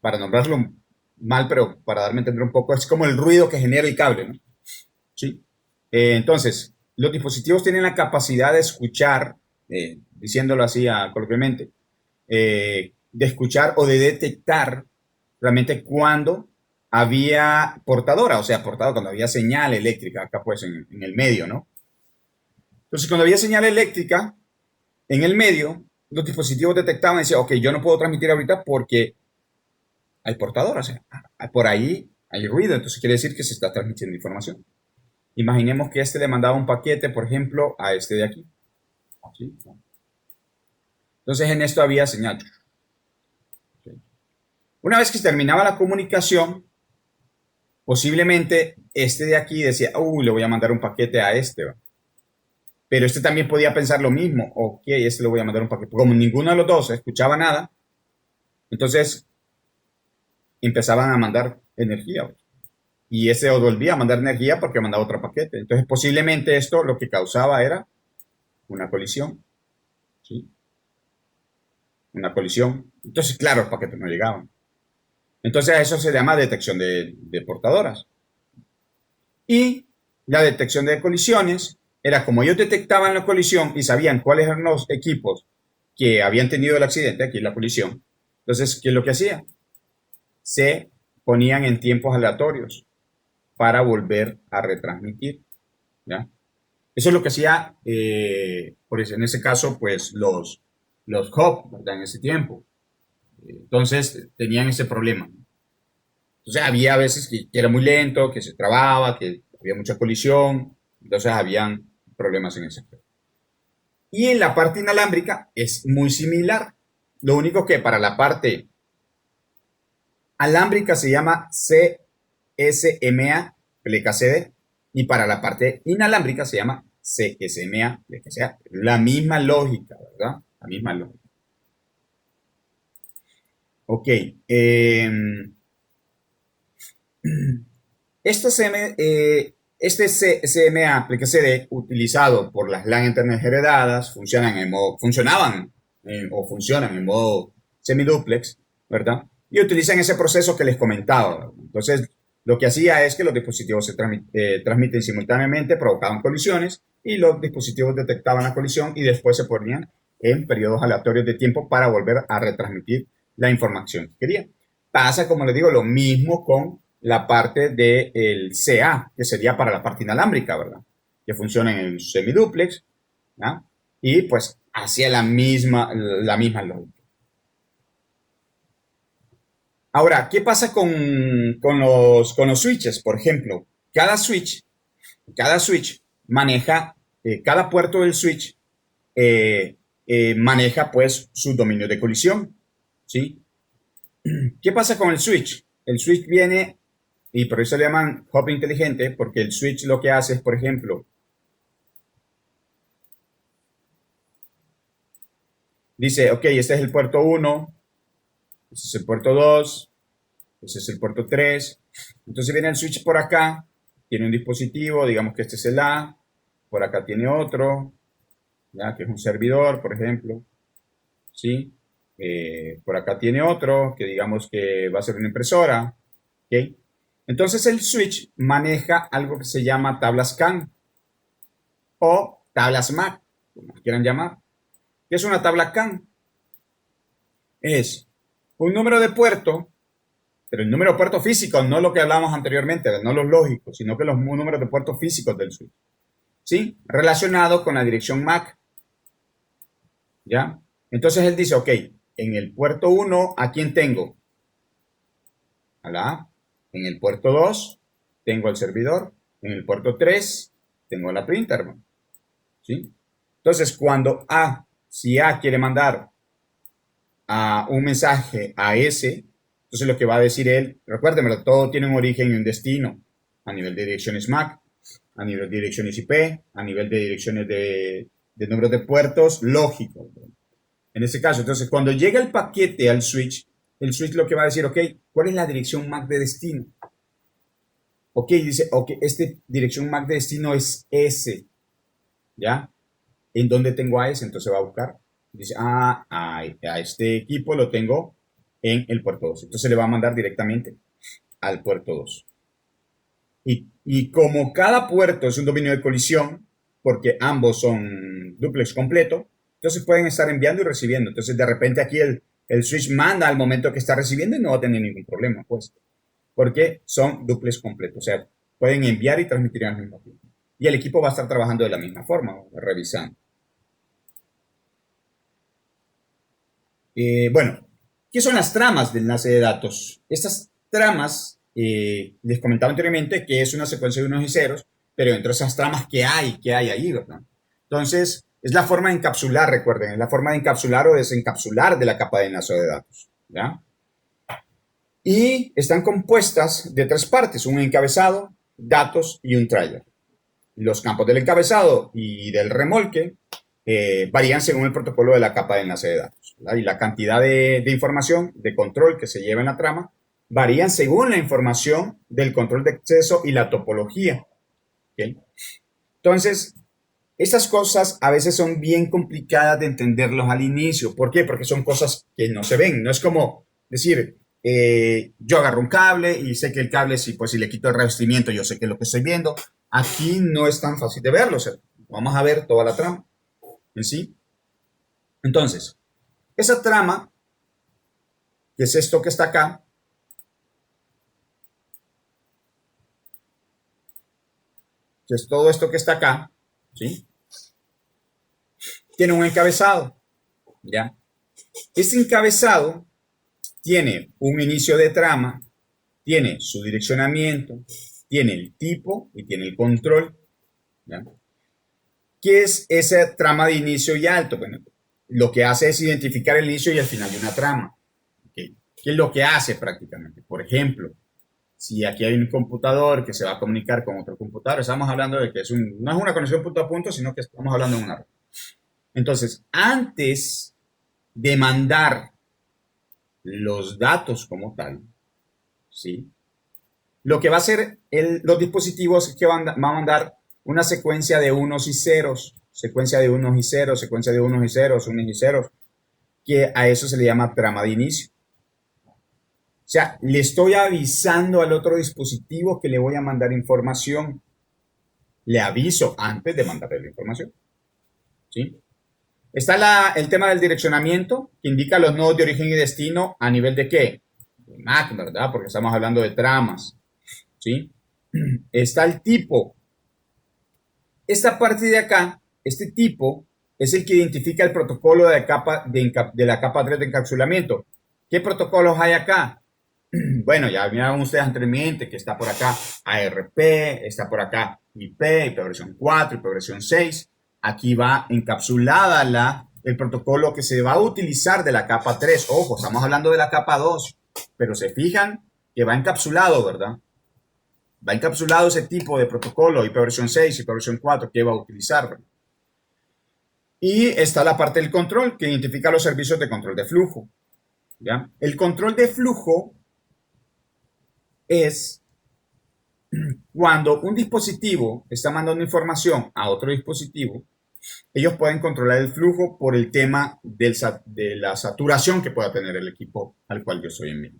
para nombrarlo mal, pero para darme a entender un poco, es como el ruido que genera el cable, ¿no? ¿Sí? Entonces, los dispositivos tienen la capacidad de escuchar, diciéndolo así coloquialmente, de escuchar o de detectar realmente cuando había portadora, o sea, portadora, cuando había señal eléctrica, acá pues en el medio, ¿no? Entonces, cuando había señal eléctrica en el medio, los dispositivos detectaban y decían, ok, yo no puedo transmitir ahorita porque hay portadora, o sea, por ahí hay ruido, entonces quiere decir que se está transmitiendo información. Imaginemos que este le mandaba un paquete, por ejemplo, a este de aquí. ¿Sí? Entonces, en esto había señal. Una vez que se terminaba la comunicación, posiblemente este de aquí decía, le voy a mandar un paquete a este, ¿va? Pero este también podía pensar lo mismo, ok, este le voy a mandar un paquete. Como ninguno de los dos escuchaba nada, entonces empezaban a mandar energía. Y ese volvía a mandar energía porque mandaba otro paquete. Entonces posiblemente esto lo que causaba era una colisión. ¿Sí? Una colisión. Entonces, claro, los paquetes no llegaban. Entonces a eso se llama detección de portadoras. Y la detección de colisiones era como ellos detectaban la colisión y sabían cuáles eran los equipos que habían tenido el accidente, aquí la colisión. Entonces, ¿qué es lo que hacía? Se ponían en tiempos aleatorios para volver a retransmitir, ¿ya? Eso es lo que hacía, en ese caso, pues los hub, ¿verdad? En ese tiempo. Entonces, tenían ese problema. Entonces, había veces que era muy lento, que se trababa, que había mucha colisión. Entonces, habían problemas en ese aspecto. Y en la parte inalámbrica es muy similar. Lo único que para la parte alámbrica se llama CSMA, PLKCD, y para la parte inalámbrica se llama CSMA, PLKCA. La misma lógica, ¿verdad? La misma lógica. Ok. Este CMA, PLKCD, utilizado por las LAN Internet heredadas, funcionaban o funcionan en modo semiduplex, ¿verdad? Y utilizan ese proceso que les comentaba, ¿verdad? Entonces, lo que hacía es que los dispositivos se transmiten simultáneamente, provocaban colisiones, y los dispositivos detectaban la colisión y después se ponían en periodos aleatorios de tiempo para volver a retransmitir la información que querían. Pasa, como les digo, lo mismo con la parte del CA, que sería para la parte inalámbrica, ¿verdad? Que funciona en el semiduplex, ¿no? Y pues hacía la misma lógica. Ahora, ¿qué pasa con los switches? Por ejemplo, cada switch maneja, cada puerto del switch maneja pues su dominio de colisión, ¿sí? ¿Qué pasa con el switch? El switch viene, y por eso le llaman hub inteligente, porque el switch lo que hace es, por ejemplo, dice, ok, este es el puerto 1, este es el puerto 2, este es el puerto 3. Entonces viene el switch por acá, tiene un dispositivo, digamos que este es el A, por acá tiene otro, ¿ya? Que es un servidor, por ejemplo, ¿sí? Por acá tiene otro, que digamos que va a ser una impresora, ¿ok? Entonces el switch maneja algo que se llama tablas CAN o tablas MAC, como quieran llamar. ¿Qué es una tabla CAN? Es un número de puerto, pero el número de puerto físico, no lo que hablábamos anteriormente, no los lógicos, sino que los números de puertos físicos del switch, ¿sí? Relacionado con la dirección MAC, ¿ya? Entonces él dice, ok, en el puerto 1, ¿a quién tengo? A la A. En el puerto 2 tengo el servidor. En el puerto 3 tengo la printer, ¿sí? Entonces, si A quiere mandar un mensaje a S, entonces lo que va a decir él, recuérdenme, todo tiene un origen y un destino a nivel de direcciones MAC, a nivel de direcciones IP, a nivel de direcciones de números de puertos lógicos. En este caso, entonces, cuando llega el paquete al switch, el switch lo que va a decir, ok, ¿cuál es la dirección MAC de destino? Ok, dice, ok, esta dirección MAC de destino es S, ¿ya? ¿En dónde tengo a S? Entonces va a buscar, dice, a este equipo lo tengo en el puerto 2. Entonces le va a mandar directamente al puerto 2. Y como cada puerto es un dominio de colisión, porque ambos son duplex completo, entonces pueden estar enviando y recibiendo. Entonces de repente aquí el switch manda al momento que está recibiendo y no va a tener ningún problema, pues, porque son duplex completos. O sea, pueden enviar y transmitir al mismo tiempo. Y el equipo va a estar trabajando de la misma forma, revisando. Bueno, ¿qué son las tramas de enlace de datos? Estas tramas, les comentaba anteriormente que es una secuencia de unos y ceros, pero entre esas tramas, ¿qué hay ahí, verdad? Entonces, es la forma de encapsular, recuerden, es la forma de encapsular o desencapsular de la capa de enlace de datos, ¿ya? Y están compuestas de 3 partes, un encabezado, datos y un trailer. Los campos del encabezado y del remolque varían según el protocolo de la capa de enlace de datos, ¿verdad? Y la cantidad de información de control que se lleva en la trama varían según la información del control de acceso y la topología, ¿okay? Entonces, estas cosas a veces son bien complicadas de entenderlos al inicio. ¿Por qué? Porque son cosas que no se ven. No es como decir, yo agarro un cable y sé que el cable, si le quito el revestimiento, yo sé que es lo que estoy viendo. Aquí no es tan fácil de verlo. O sea, vamos a ver toda la trama en sí. Entonces, esa trama, que es esto que está acá, que es todo esto que está acá, ¿sí? Tiene un encabezado, ¿ya? Este encabezado tiene un inicio de trama, tiene su direccionamiento, tiene el tipo y tiene el control, ¿ya? ¿Qué es esa trama de inicio y alto? Bueno, lo que hace es identificar el inicio y el final de una trama. ¿Okay? ¿Qué es lo que hace prácticamente? Por ejemplo, si aquí hay un computador que se va a comunicar con otro computador, estamos hablando de que no es una conexión punto a punto, sino que estamos hablando de una red. Entonces, antes de mandar los datos como tal, ¿sí? Lo que va a hacer los dispositivos es que va a mandar una secuencia de unos y ceros, secuencia de unos y ceros, secuencia de unos y ceros, unos y ceros, que a eso se le llama trama de inicio. O sea, le estoy avisando al otro dispositivo que le voy a mandar información. Le aviso antes de mandarle la información. ¿Sí? Está el tema del direccionamiento, que indica los nodos de origen y destino a nivel de ¿qué? De MAC, ¿verdad? Porque estamos hablando de tramas. ¿Sí? Está el tipo. Esta parte de acá, este tipo, es el que identifica el protocolo de la capa 3 de encapsulamiento. ¿Qué protocolos hay acá? Bueno, ya vieron ustedes anteriormente que está por acá ARP, está por acá IP versión 4, IP versión 6. Aquí va encapsulada el protocolo que se va a utilizar de la capa 3. Ojo, estamos hablando de la capa 2, pero se fijan que va encapsulado, ¿verdad? Va encapsulado ese tipo de protocolo, IP versión 6, IP versión 4, que va a utilizar, ¿verdad? Y está la parte del control, que identifica los servicios de control de flujo, ¿ya? El control de flujo es cuando un dispositivo está mandando información a otro dispositivo, ellos pueden controlar el flujo por el tema de la saturación que pueda tener el equipo al cual yo estoy enviando.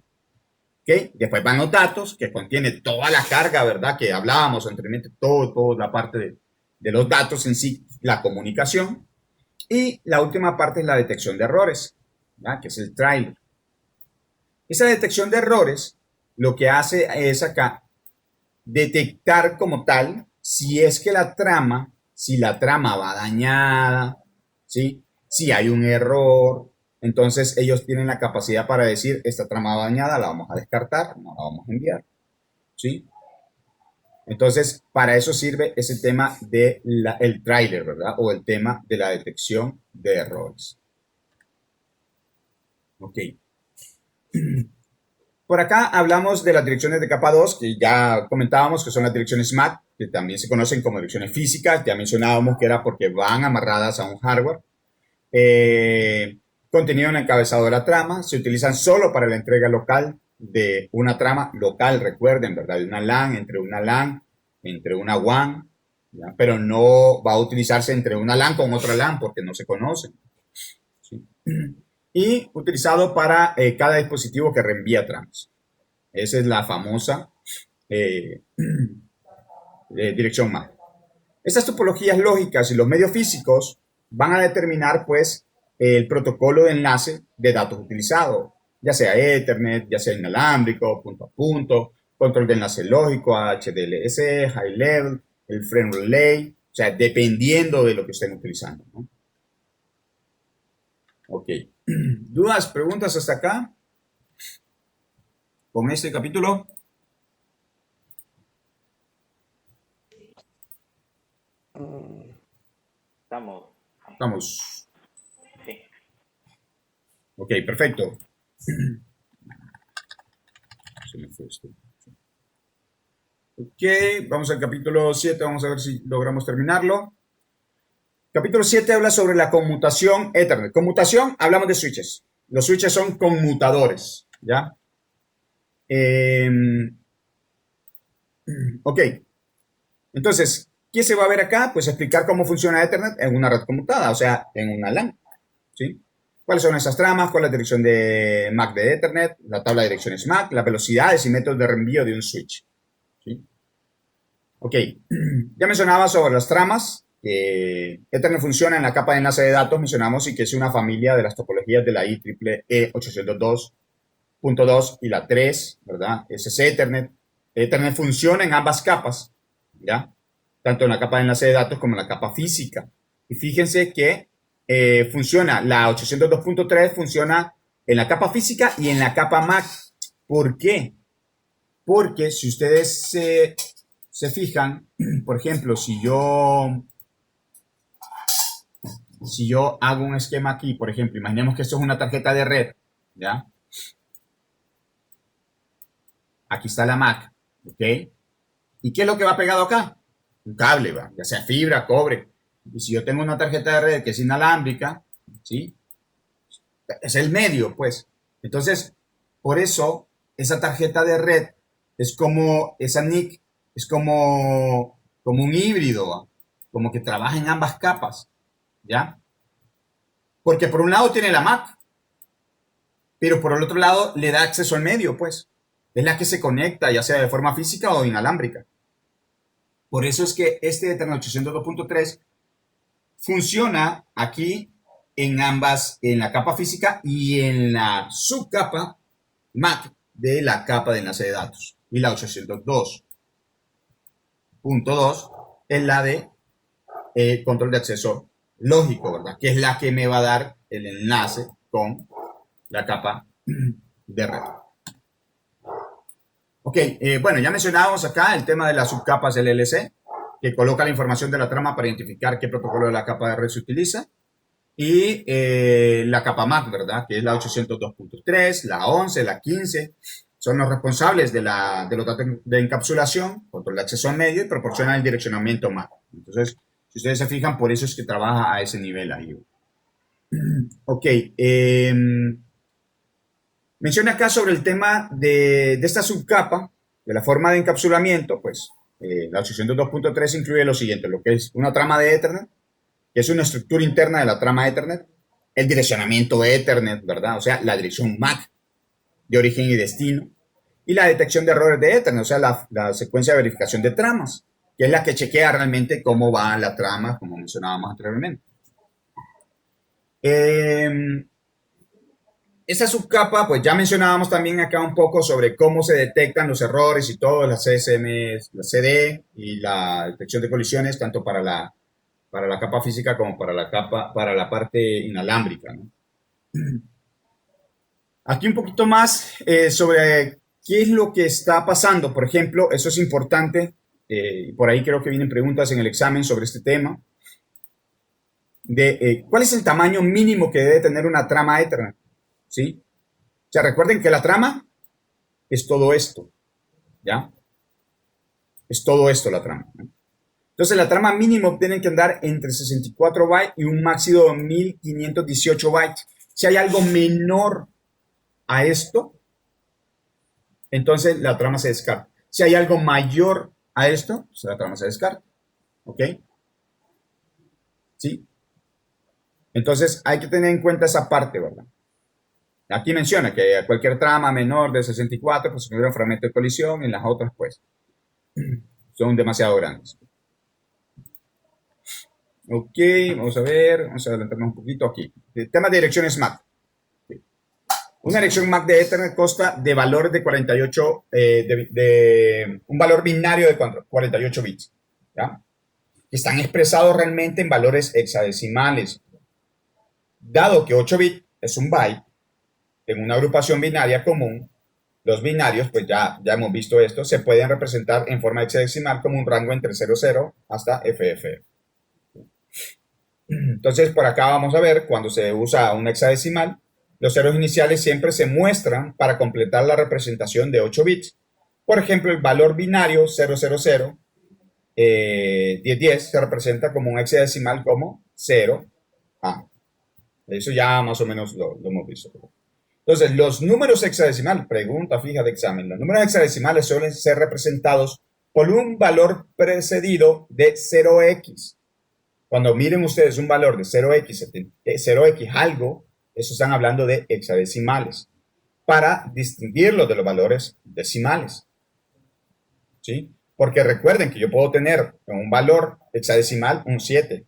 ¿Okay? Después van los datos, que contiene toda la carga, ¿verdad? Que hablábamos anteriormente, toda la parte de los datos en sí, la comunicación. Y la última parte es la detección de errores, ¿verdad? Que es el trailer. Esa detección de errores lo que hace es acá detectar como tal si es que si la trama va dañada, ¿sí? Si hay un error. Entonces ellos tienen la capacidad para decir, esta trama va dañada, la vamos a descartar, no la vamos a enviar, ¿sí? Entonces, para eso sirve ese tema del tráiler, ¿verdad? O el tema de la detección de errores. Ok. Por acá hablamos de las direcciones de capa 2, que ya comentábamos que son las direcciones MAC, que también se conocen como direcciones físicas. Ya mencionábamos que era porque van amarradas a un hardware. Contenido en el encabezado de la trama. Se utilizan solo para la entrega local de una trama local, recuerden, ¿verdad? De una LAN, entre una WAN, ¿ya? Pero no va a utilizarse entre una LAN con otra LAN porque no se conocen, ¿sí? Y utilizado para cada dispositivo que reenvía tramas. Esa es la famosa dirección MAC. Estas topologías lógicas y los medios físicos van a determinar, pues, el protocolo de enlace de datos utilizado, ya sea Ethernet, ya sea inalámbrico, punto a punto, control de enlace lógico, HDLS, High Level, el Frame Relay, o sea, dependiendo de lo que estén utilizando, ¿no? Ok. ¿Dudas, preguntas hasta acá? Con este capítulo. Estamos. Sí. Ok, perfecto. Se me fue esto. Ok, vamos al capítulo 7, vamos a ver si logramos terminarlo. Capítulo 7 habla sobre la conmutación Ethernet. Conmutación, hablamos de switches. Los switches son conmutadores, ¿ya? Ok. Entonces, ¿qué se va a ver acá? Pues explicar cómo funciona Ethernet en una red conmutada, o sea, en una LAN, ¿sí? ¿Cuáles son esas tramas? ¿Cuál es la dirección de MAC de Ethernet? La tabla de direcciones MAC, las velocidades y métodos de reenvío de un switch, ¿sí? Ok. Ya mencionaba sobre las tramas. Ethernet funciona en la capa de enlace de datos, mencionamos, y que es una familia de las topologías de la IEEE 802.2 y la 3, ¿verdad? Ese es Ethernet. Ethernet funciona en ambas capas, ¿ya? tanto en la capa de enlace de datos como en la capa física. Y fíjense que funciona, la 802.3 funciona en la capa física y en la capa MAC. ¿Por qué? Porque si ustedes se fijan, por ejemplo, si yo hago un esquema aquí, por ejemplo, imaginemos que esto es una tarjeta de red, ¿ya? Aquí está la MAC, ¿ok? ¿Y qué es lo que va pegado acá? Un cable, ¿va? Ya sea fibra, cobre. Y si yo tengo una tarjeta de red que es inalámbrica, ¿sí? Es el medio, pues. Entonces, por eso, esa tarjeta de red es como, esa NIC es como un híbrido, ¿va? Como que trabaja en ambas capas, ¿ya? Porque por un lado tiene la MAC, pero por el otro lado le da acceso al medio, pues. Es la que se conecta, ya sea de forma física o inalámbrica. Por eso es que este Ethernet 802.3 funciona aquí en ambas, en la capa física y en la subcapa MAC de la capa de enlace de datos. Y la 802.2 es la de control de acceso lógico, ¿verdad? Que es la que me va a dar el enlace con la capa de red. Ok, bueno, ya mencionábamos acá el tema de las subcapas del LLC, que coloca la información de la trama para identificar qué protocolo de la capa de red se utiliza. Y la capa MAC, ¿verdad? Que es la 802.3, la 11, la 15. Son los responsables de los datos de encapsulación, control de acceso al medio y proporcionan el direccionamiento MAC. Entonces, si ustedes se fijan, por eso es que trabaja a ese nivel ahí. Ok. Menciona acá sobre el tema de esta subcapa, de la forma de encapsulamiento, pues la 802.3 incluye lo siguiente, lo que es una trama de Ethernet, que es una estructura interna de la trama Ethernet, el direccionamiento Ethernet, ¿verdad? O sea, la dirección MAC de origen y destino, y la detección de errores de Ethernet, o sea, la secuencia de verificación de tramas, que es la que chequea realmente cómo va la trama, como mencionábamos anteriormente. Esa subcapa, pues ya mencionábamos también acá un poco sobre cómo se detectan los errores y todo, las CSM, la CD y la detección de colisiones, tanto para la capa física como para la parte inalámbrica, ¿no? Aquí un poquito más sobre qué es lo que está pasando. Por ejemplo, eso es importante, y por ahí creo que vienen preguntas en el examen sobre este tema, de cuál es el tamaño mínimo que debe tener una trama Ethernet, ¿sí? O sea, recuerden que la trama es todo esto, ¿ya? Es todo esto la trama, ¿no? Entonces, la trama mínimo tiene que andar entre 64 bytes y un máximo de 1518 bytes. Si hay algo menor a esto, entonces la trama se descarta. Si hay algo mayor a esto, pues la trama se descarta. ¿Ok? ¿Sí? Entonces, hay que tener en cuenta esa parte, ¿verdad? Aquí menciona que cualquier trama menor de 64, pues se considera un fragmento de colisión, y las otras, pues, son demasiado grandes. Ok, vamos a ver, vamos a adelantarnos un poquito aquí. El tema de direcciones MAC. Una dirección MAC de Ethernet consta de valores de 48, un valor binario de 48 bits, ¿ya? Que están expresados realmente en valores hexadecimales. Dado que 8 bits es un byte, en una agrupación binaria común, los binarios, pues ya hemos visto esto, se pueden representar en forma hexadecimal como un rango entre 00 hasta FF. Entonces, por acá vamos a ver, cuando se usa un hexadecimal, los ceros iniciales siempre se muestran para completar la representación de 8 bits. Por ejemplo, el valor binario 000, 1010 se representa como un hexadecimal como 0. Eso ya más o menos lo hemos visto. Entonces, los números hexadecimales, pregunta fija de examen, los números hexadecimales suelen ser representados por un valor precedido de 0x. Cuando miren ustedes un valor de 0x algo, eso están hablando de hexadecimales, para distinguirlo de los valores decimales. ¿Sí? Porque recuerden que yo puedo tener un valor hexadecimal un 7,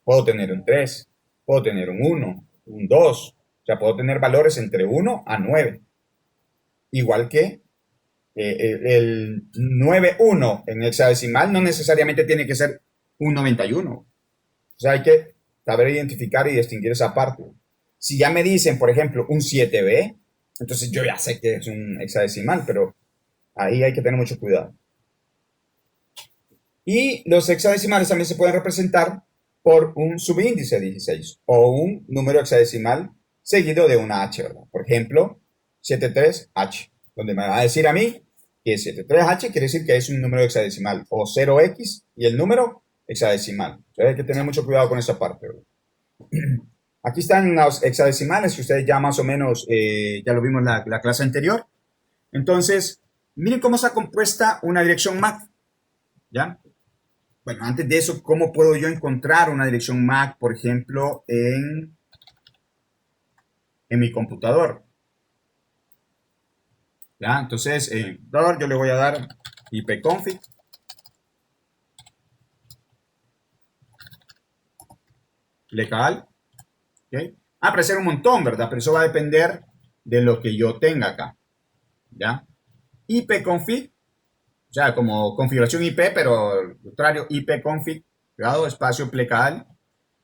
puedo tener un 3, puedo tener un 1, un 2, o sea, puedo tener valores entre 1 a 9. Igual que el 91 en hexadecimal no necesariamente tiene que ser un 91. O sea, hay que saber identificar y distinguir esa parte. Si ya me dicen, por ejemplo, un 7B, entonces yo ya sé que es un hexadecimal, pero ahí hay que tener mucho cuidado. Y los hexadecimales también se pueden representar por un subíndice 16 o un número hexadecimal seguido de una H, ¿verdad? Por ejemplo, 73H, donde me va a decir a mí que 73H quiere decir que es un número hexadecimal, o 0X y el número hexadecimal. Entonces hay que tener mucho cuidado con esa parte, ¿verdad? Aquí están los hexadecimales, que ustedes ya más o menos, ya lo vimos en la clase anterior. Entonces, miren cómo está compuesta una dirección MAC, ¿ya? Bueno, antes de eso, ¿cómo puedo yo encontrar una dirección MAC, por ejemplo, en mi computador? ¿Ya? Entonces, en computador yo le voy a dar ipconfig. Legal. ¿Okay? Va a aparecer un montón, ¿verdad? Pero eso va a depender de lo que yo tenga acá. ¿Ya? ipconfig. O sea, como configuración IP, pero al contrario, ipconfig, ¿verdad? Espacio plecal.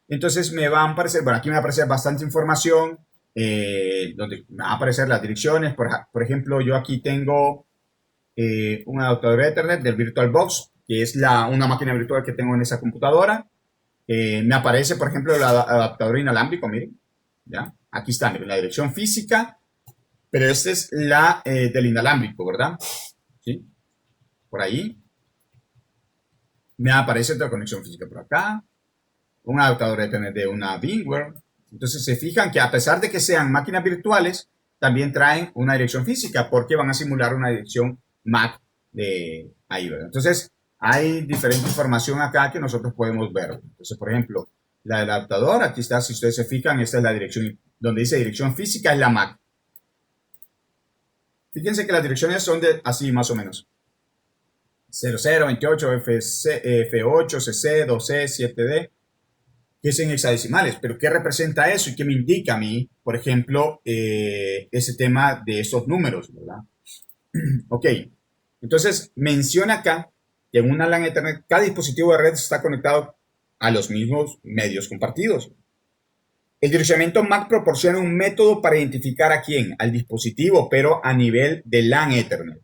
Entonces me van a aparecer, bueno, aquí me va a aparecer bastante información, donde me van a aparecer las direcciones. Por ejemplo, yo aquí tengo un adaptador Ethernet del VirtualBox, que es una máquina virtual que tengo en esa computadora. Me aparece, por ejemplo, el adaptador inalámbrico, miren, ¿ya? Aquí está, miren, la dirección física, pero esta es la del inalámbrico, ¿verdad? ¿Sí? Por ahí. Me aparece otra conexión física por acá. Un adaptador Ethernet de una VMware. Entonces se fijan que a pesar de que sean máquinas virtuales, también traen una dirección física porque van a simular una dirección MAC de ahí, ¿verdad? Entonces hay diferente información acá que nosotros podemos ver. Entonces, por ejemplo, la del adaptador, aquí está, si ustedes se fijan, esta es la dirección, donde dice dirección física es la MAC. Fíjense que las direcciones son de así más o menos. 0028, F8, CC, 2C, 7D, que es en hexadecimales. Pero ¿qué representa eso y qué me indica a mí, por ejemplo, ese tema de esos números, ¿verdad? Ok, entonces menciona acá que en una LAN Ethernet cada dispositivo de red está conectado a los mismos medios compartidos. El direccionamiento MAC proporciona un método para identificar a quién, al dispositivo, pero a nivel de LAN Ethernet.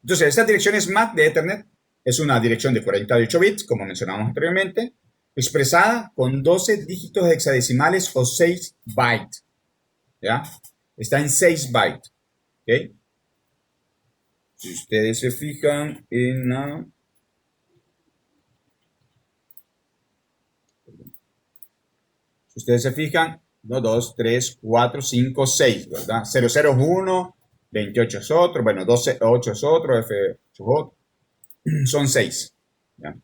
Entonces, estas direcciones MAC de Ethernet es una dirección de 48 bits, como mencionamos anteriormente, expresada con 12 dígitos hexadecimales o 6 bytes. ¿Ya? Está en 6 bytes. ¿Ok? Si ustedes se fijan en la... Si ustedes se fijan, 1, 2, 3, 4, 5, 6, ¿verdad? 0, 0 es 1, 28 es otro, bueno, 12, 8 es otro, F8 es otro. Son 6. ¿Ya?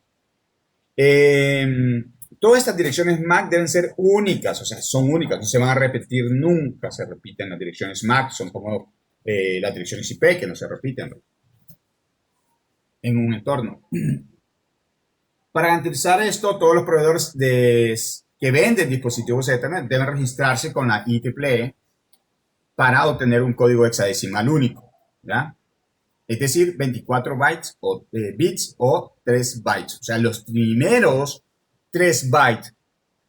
Todas estas direcciones MAC deben ser únicas, o sea, son únicas, no se van a repetir nunca, se repiten las direcciones MAC, son como las direcciones IP que no se repiten, ¿no?, en un entorno. Para garantizar esto, todos los proveedores que venden dispositivos Ethernet deben registrarse con la IEEE para obtener un código hexadecimal único, ¿ya? Es decir, 24 bytes o bits o 3 bytes. O sea, los primeros 3 bytes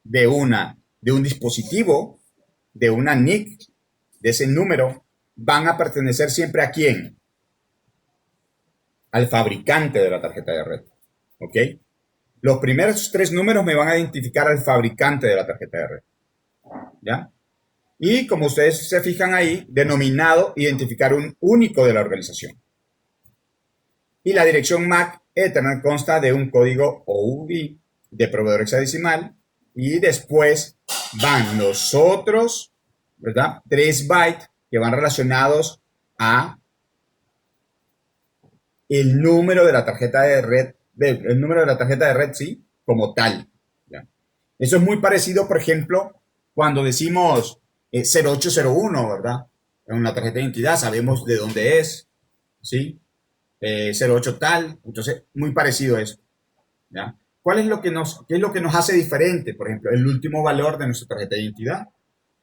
de un dispositivo, de una NIC, de ese número, van a pertenecer siempre ¿a quién? Al fabricante de la tarjeta de red. ¿Ok? Los primeros 3 números me van a identificar al fabricante de la tarjeta de red. ¿Ya? Y como ustedes se fijan ahí, denominado identificar un único de la organización. Y la dirección MAC Ethernet consta de un código OUV de proveedor hexadecimal y después van los otros, ¿verdad?, 3 bytes que van relacionados a el número de la tarjeta de red, sí, como tal. ¿Ya? Eso es muy parecido, por ejemplo, cuando decimos 0801, ¿verdad? En una tarjeta de identidad sabemos de dónde es, ¿sí? 08 tal, entonces muy parecido a eso. ¿Ya? ¿Qué es lo que nos hace diferente? Por ejemplo, el último valor de nuestra tarjeta de identidad,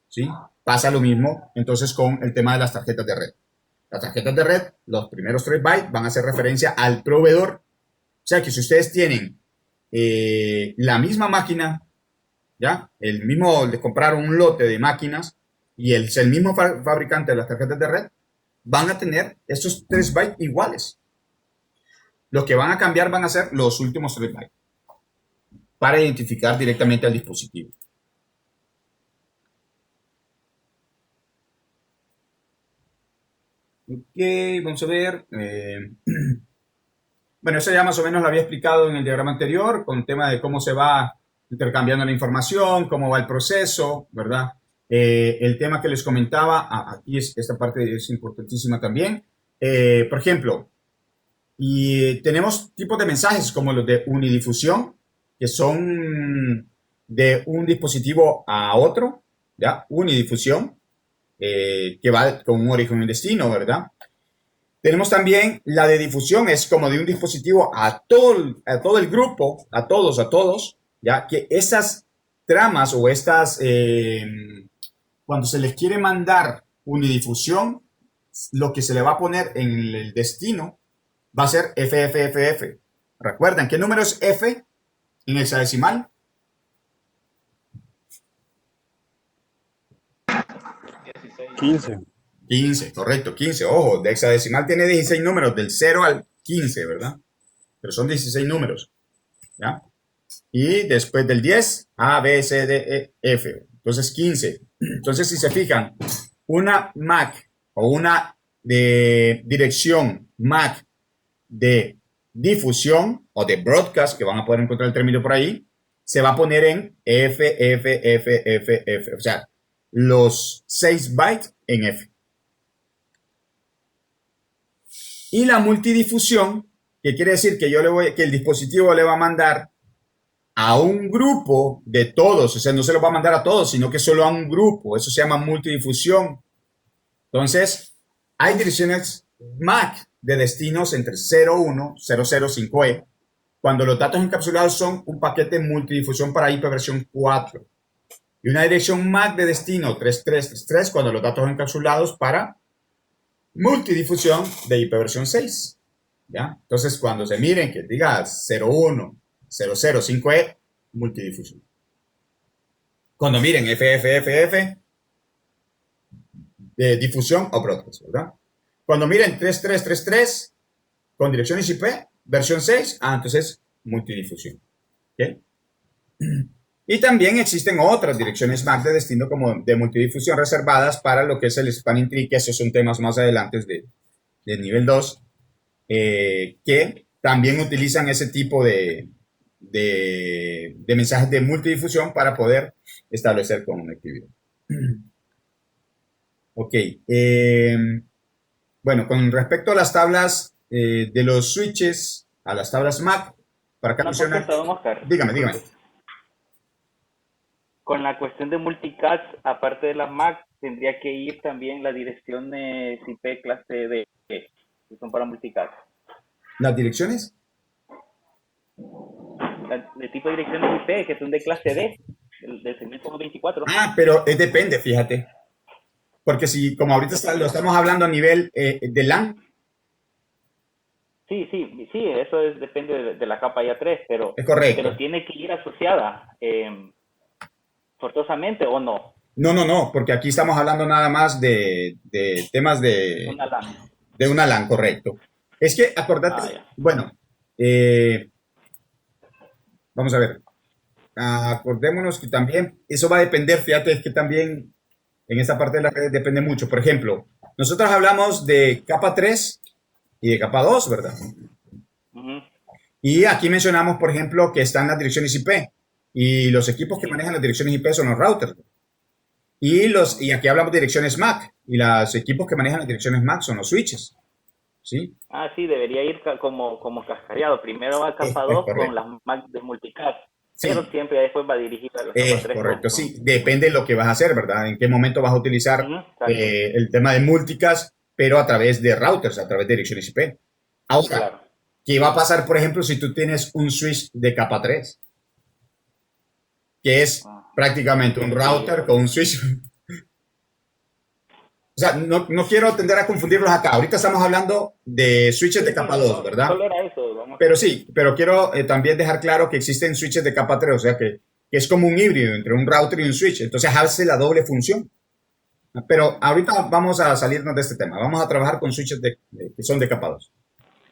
¿sí? Pasa lo mismo entonces con el tema de las tarjetas de red. Las tarjetas de red, los primeros 3 bytes van a hacer referencia al proveedor. O sea que si ustedes tienen la misma máquina, ¿ya? Le compraron un lote de máquinas y es el mismo fabricante de las tarjetas de red, van a tener estos 3 bytes iguales. Lo que van a cambiar van a ser los últimos 3 bytes para identificar directamente al dispositivo. Ok, vamos a ver. Bueno, eso ya más o menos lo había explicado en el diagrama anterior, con el tema de cómo se va intercambiando la información, cómo va el proceso, ¿verdad? El tema que les comentaba, aquí esta parte es importantísima también. Por ejemplo, tenemos tipos de mensajes como los de unidifusión, que son de un dispositivo a otro, ¿ya? Unidifusión, que va con un origen y un destino, ¿verdad? Tenemos también la de difusión, es como de un dispositivo a todo el grupo, a todos, ¿ya? Que esas tramas o cuando se les quiere mandar unidifusión, lo que se le va a poner en el destino va a ser FFFF. ¿Recuerdan qué número es F en hexadecimal? 15. 15, correcto, 15. Ojo, de hexadecimal tiene 16 números, del 0 al 15, ¿verdad? Pero son 16 números, ¿ya? Y después del 10, A, B, C, D, E, F. Entonces, 15. Entonces, si se fijan, una MAC o una de dirección MAC de difusión o de broadcast, que van a poder encontrar el término por ahí, se va a poner en F, F, F, F, F. O sea, los 6 bytes en F. Y la multidifusión, que quiere decir que que el dispositivo le va a mandar a un grupo de todos, o sea, no se lo va a mandar a todos, sino que solo a un grupo. Eso se llama multidifusión. Entonces, hay direcciones MAC de destinos entre 01, 005E, cuando los datos encapsulados son un paquete multidifusión para IP versión 4. Y una dirección MAC de destino 3333 cuando los datos encapsulados para multidifusión de IP versión 6. ¿Ya? Entonces, cuando se miren que diga 01, 005E, multidifusión. Cuando miren FFFF, difusión o broadcast, ¿verdad? Cuando miren 3333 con direcciones IP, versión 6, entonces multidifusión. ¿Okay? Y también existen otras direcciones MAC de destino como de multidifusión reservadas para lo que es el spanning tree, que esos son temas más adelante de nivel 2, que también utilizan ese tipo de mensajes de multidifusión para poder establecer conectividad. Ok. Bueno, con respecto a las tablas de los switches, a las tablas MAC, para acá mencionar. Dígame. Con la cuestión de multicast, aparte de la MAC, tendría que ir también las direcciones IP clase D, que son para multicast. ¿Las direcciones? De tipo de direcciones IP, que son de clase D, del segmento 24. Pero depende, fíjate. Porque si, como ahorita lo estamos hablando a nivel de LAN. Sí, eso depende de la capa IA3, pero, es correcto. Pero tiene que ir asociada forzosamente o no. No, porque aquí estamos hablando nada más de temas de una LAN. De una LAN, correcto. Es que, acordate, bueno, vamos a ver, acordémonos que también, eso va a depender, fíjate, es que también en esta parte de la red depende mucho. Por ejemplo, nosotros hablamos de capa 3 y de capa 2, ¿verdad? Y aquí mencionamos, por ejemplo, que están las direcciones IP. Y los equipos que manejan las direcciones IP son los routers. Y aquí hablamos de direcciones MAC. Y los equipos que manejan las direcciones MAC son los switches. ¿Sí? Sí, debería ir como cascadeado. Primero va a capa 2 con las MAC de multicast. Sí. Pero siempre después va dirigido a la capa 3. Correcto, sí. Depende de lo que vas a hacer, ¿verdad? En qué momento vas a utilizar el tema de multicast, pero a través de routers, a través de direcciones IP. Ahora, ¿qué va a pasar, por ejemplo, si tú tienes un switch de capa 3? Que es prácticamente un router con un switch. sea, no quiero tender a confundirlos acá. Ahorita estamos hablando de switches de capa 2, ¿verdad? Solo era eso. Pero sí, pero quiero también dejar claro que existen switches de capa 3, o sea que es como un híbrido entre un router y un switch. Entonces hace la doble función. Pero ahorita vamos a salirnos de este tema. Vamos a trabajar con switches que son de capa 2.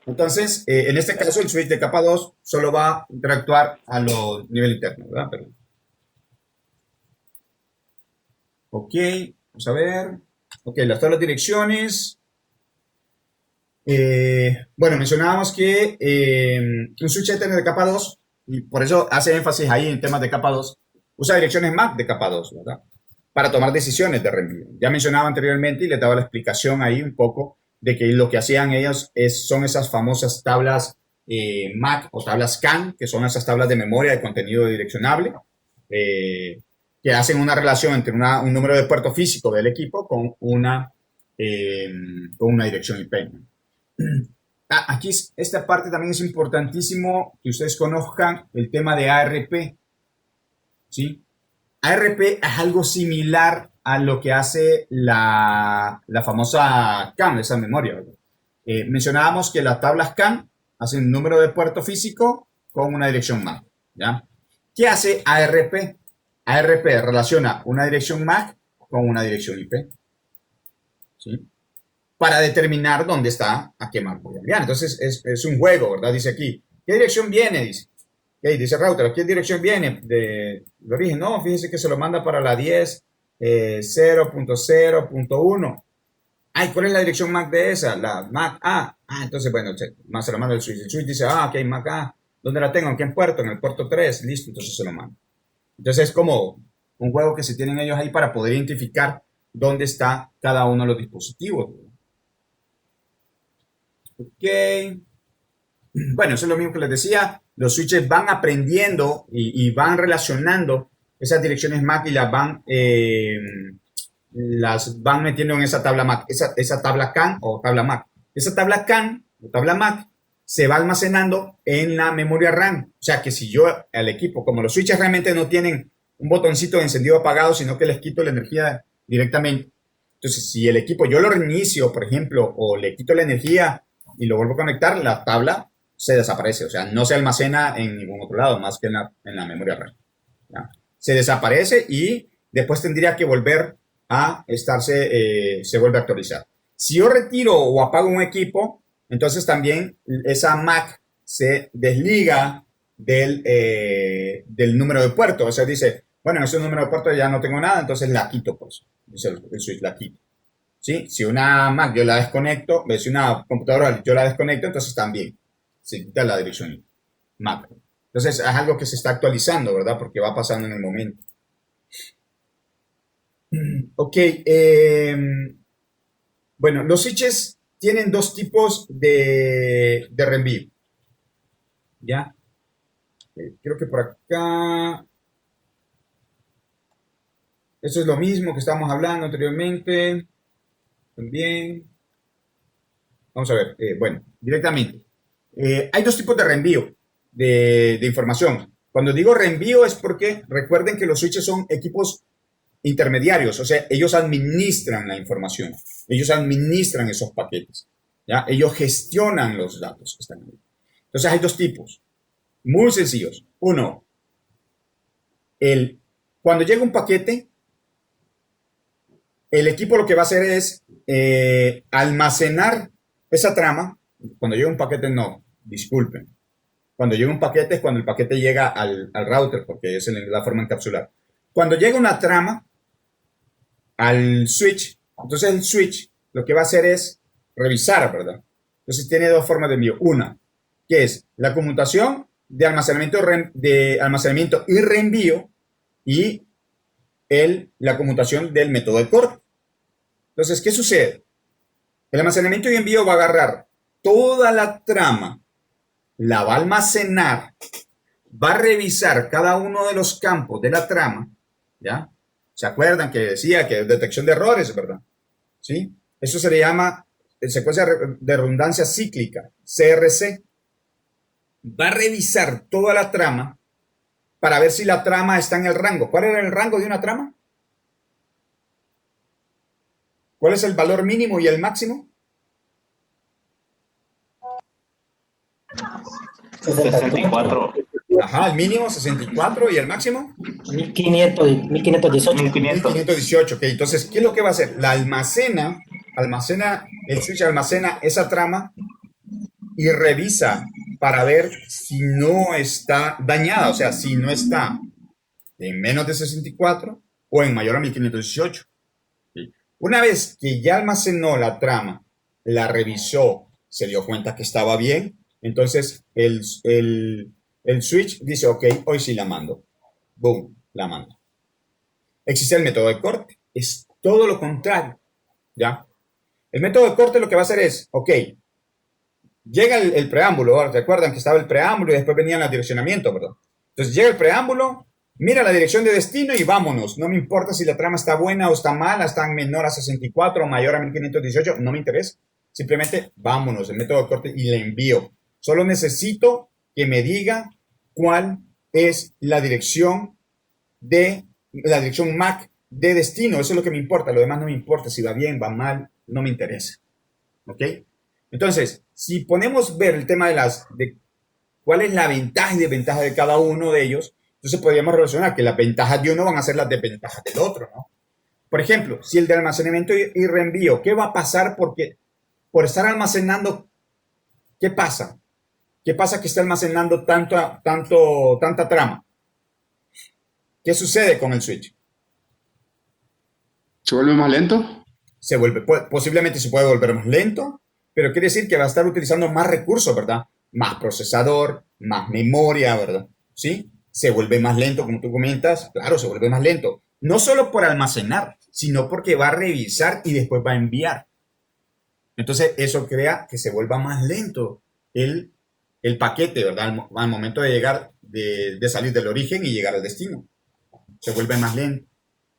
Entonces, en este caso, el switch de capa 2 solo va a interactuar a los niveles internos, ¿verdad? Pero, ok, vamos a ver. Ok, las tablas de direcciones. Bueno, mencionábamos que un switch Ethernet de capa 2, y por eso hace énfasis ahí en temas de capa 2, usa direcciones MAC de capa 2, ¿verdad? Para tomar decisiones de reenvío. Ya mencionaba anteriormente y les daba la explicación ahí un poco de que lo que hacían ellos son esas famosas tablas MAC o tablas CAN, que son esas tablas de memoria de contenido direccionable, que hacen una relación entre un número de puerto físico del equipo con una dirección IP. Aquí esta parte también es importantísimo que ustedes conozcan el tema de ARP, ¿sí? ARP es algo similar a lo que hace la famosa CAN, esa memoria. Mencionábamos que las tablas CAN hacen un número de puerto físico con una dirección MAC, ¿ya? ¿Qué hace ARP? ARP relaciona una dirección MAC con una dirección IP, ¿sí? Para determinar dónde está, a qué MAC voy a enviar. Entonces es un juego, ¿verdad? Dice aquí, ¿qué dirección viene? Dice. Okay, dice router, ¿qué dirección viene de origen? No, fíjense que se lo manda para la 10, 0.0.1. Ay, ¿cuál es la dirección MAC de esa? La MAC A. Entonces, bueno, más se lo manda el switch. El switch dice, ok, MAC A. ¿Dónde la tengo? ¿En qué puerto? En el puerto 3. Listo, entonces se lo manda. Entonces es como un juego que se tienen ellos ahí para poder identificar dónde está cada uno de los dispositivos. Ok. Bueno, eso es lo mismo que les decía. Los switches van aprendiendo y van relacionando esas direcciones MAC y las van metiendo en esa tabla MAC, esa tabla CAN o tabla MAC. Esa tabla CAN o tabla MAC se va almacenando en la memoria RAM. O sea que si yo al equipo, como los switches realmente no tienen un botoncito de encendido apagado, sino que les quito la energía directamente. Entonces, si el equipo yo lo reinicio, por ejemplo, o le quito la energía y lo vuelvo a conectar, la tabla se desaparece, o sea, no se almacena en ningún otro lado más que en la memoria RAM. ¿Ya? Se desaparece y después tendría que volver a se vuelve a actualizar. Si yo retiro o apago un equipo, entonces también esa MAC se desliga del número de puerto, o sea, dice, bueno, en ese número de puerto ya no tengo nada, entonces la quito, pues, dice el switch, la quito. ¿Sí? Si una Mac yo la desconecto, si una computadora yo la desconecto, entonces también se quita la dirección MAC. Entonces es algo que se está actualizando, ¿verdad? Porque va pasando en el momento. Ok. Bueno, los switches tienen dos tipos de reenvío. ¿Ya? Creo que por acá... Eso es lo mismo que estábamos hablando anteriormente. También. Vamos a ver. Bueno, directamente. Hay dos tipos de reenvío de información. Cuando digo reenvío es porque recuerden que los switches son equipos intermediarios, o sea, ellos administran la información, ellos administran esos paquetes, ¿ya? Ellos gestionan los datos que están ahí. Entonces hay dos tipos, muy sencillos. Uno, cuando llega un paquete, el equipo lo que va a hacer es almacenar esa trama. Cuando llega un paquete, no, disculpen. Cuando llega un paquete es cuando el paquete llega al router, porque es la forma encapsular. Cuando llega una trama al switch, entonces el switch lo que va a hacer es revisar, ¿verdad? Entonces tiene dos formas de envío. Una, que es la conmutación de almacenamiento y reenvío, y la conmutación del método de corte. Entonces, ¿qué sucede? El almacenamiento y envío va a agarrar toda la trama, la va a almacenar, va a revisar cada uno de los campos de la trama, ¿ya? ¿Se acuerdan que decía que es detección de errores, verdad? ¿Sí? Eso se le llama secuencia de redundancia cíclica, CRC. Va a revisar toda la trama para ver si la trama está en el rango. ¿Cuál era el rango de una trama? ¿Cuál es el valor mínimo y el máximo? 64. Ajá, el mínimo 64 y el máximo 1518. 1500. 1518. Ok, entonces, ¿qué es lo que va a hacer? El switch almacena esa trama y revisa para ver si no está dañada, o sea, si no está en menos de 64 o en mayor a 1518. ¿Sí? Una vez que ya almacenó la trama, la revisó, se dio cuenta que estaba bien, entonces el switch dice, ok, hoy sí la mando. Boom, la mando. Existe el método de corte. Es todo lo contrario. ¿Ya? El método de corte lo que va a hacer es, ok, llega el preámbulo, ahora recuerdan que estaba el preámbulo y después venían los direccionamientos, ¿verdad? Entonces llega el preámbulo, mira la dirección de destino y vámonos. No me importa si la trama está buena o está mala, está menor a 64 o mayor a 1518, no me interesa. Simplemente vámonos, el método de corte y le envío. Solo necesito que me diga cuál es la dirección MAC de destino. Eso es lo que me importa. Lo demás no me importa. Si va bien, va mal, no me interesa. ¿Ok? Entonces, si ponemos ver el tema de cuál es la ventaja y desventaja de cada uno de ellos, entonces podríamos relacionar que las ventajas de uno van a ser las desventajas del otro, ¿no? Por ejemplo, si el de almacenamiento y reenvío, ¿qué va a pasar por estar almacenando? ¿Qué pasa? ¿Qué pasa que está almacenando tanta trama? ¿Qué sucede con el switch? ¿Se vuelve más lento? Posiblemente se puede volver más lento, pero quiere decir que va a estar utilizando más recursos, ¿verdad? Más procesador, más memoria, ¿verdad? ¿Sí? Se vuelve más lento, como tú comentas. Claro, se vuelve más lento. No solo por almacenar, sino porque va a revisar y después va a enviar. Entonces, eso crea que se vuelva más lento el paquete, ¿verdad? Al momento de llegar, de salir del origen y llegar al destino. Se vuelve más lento.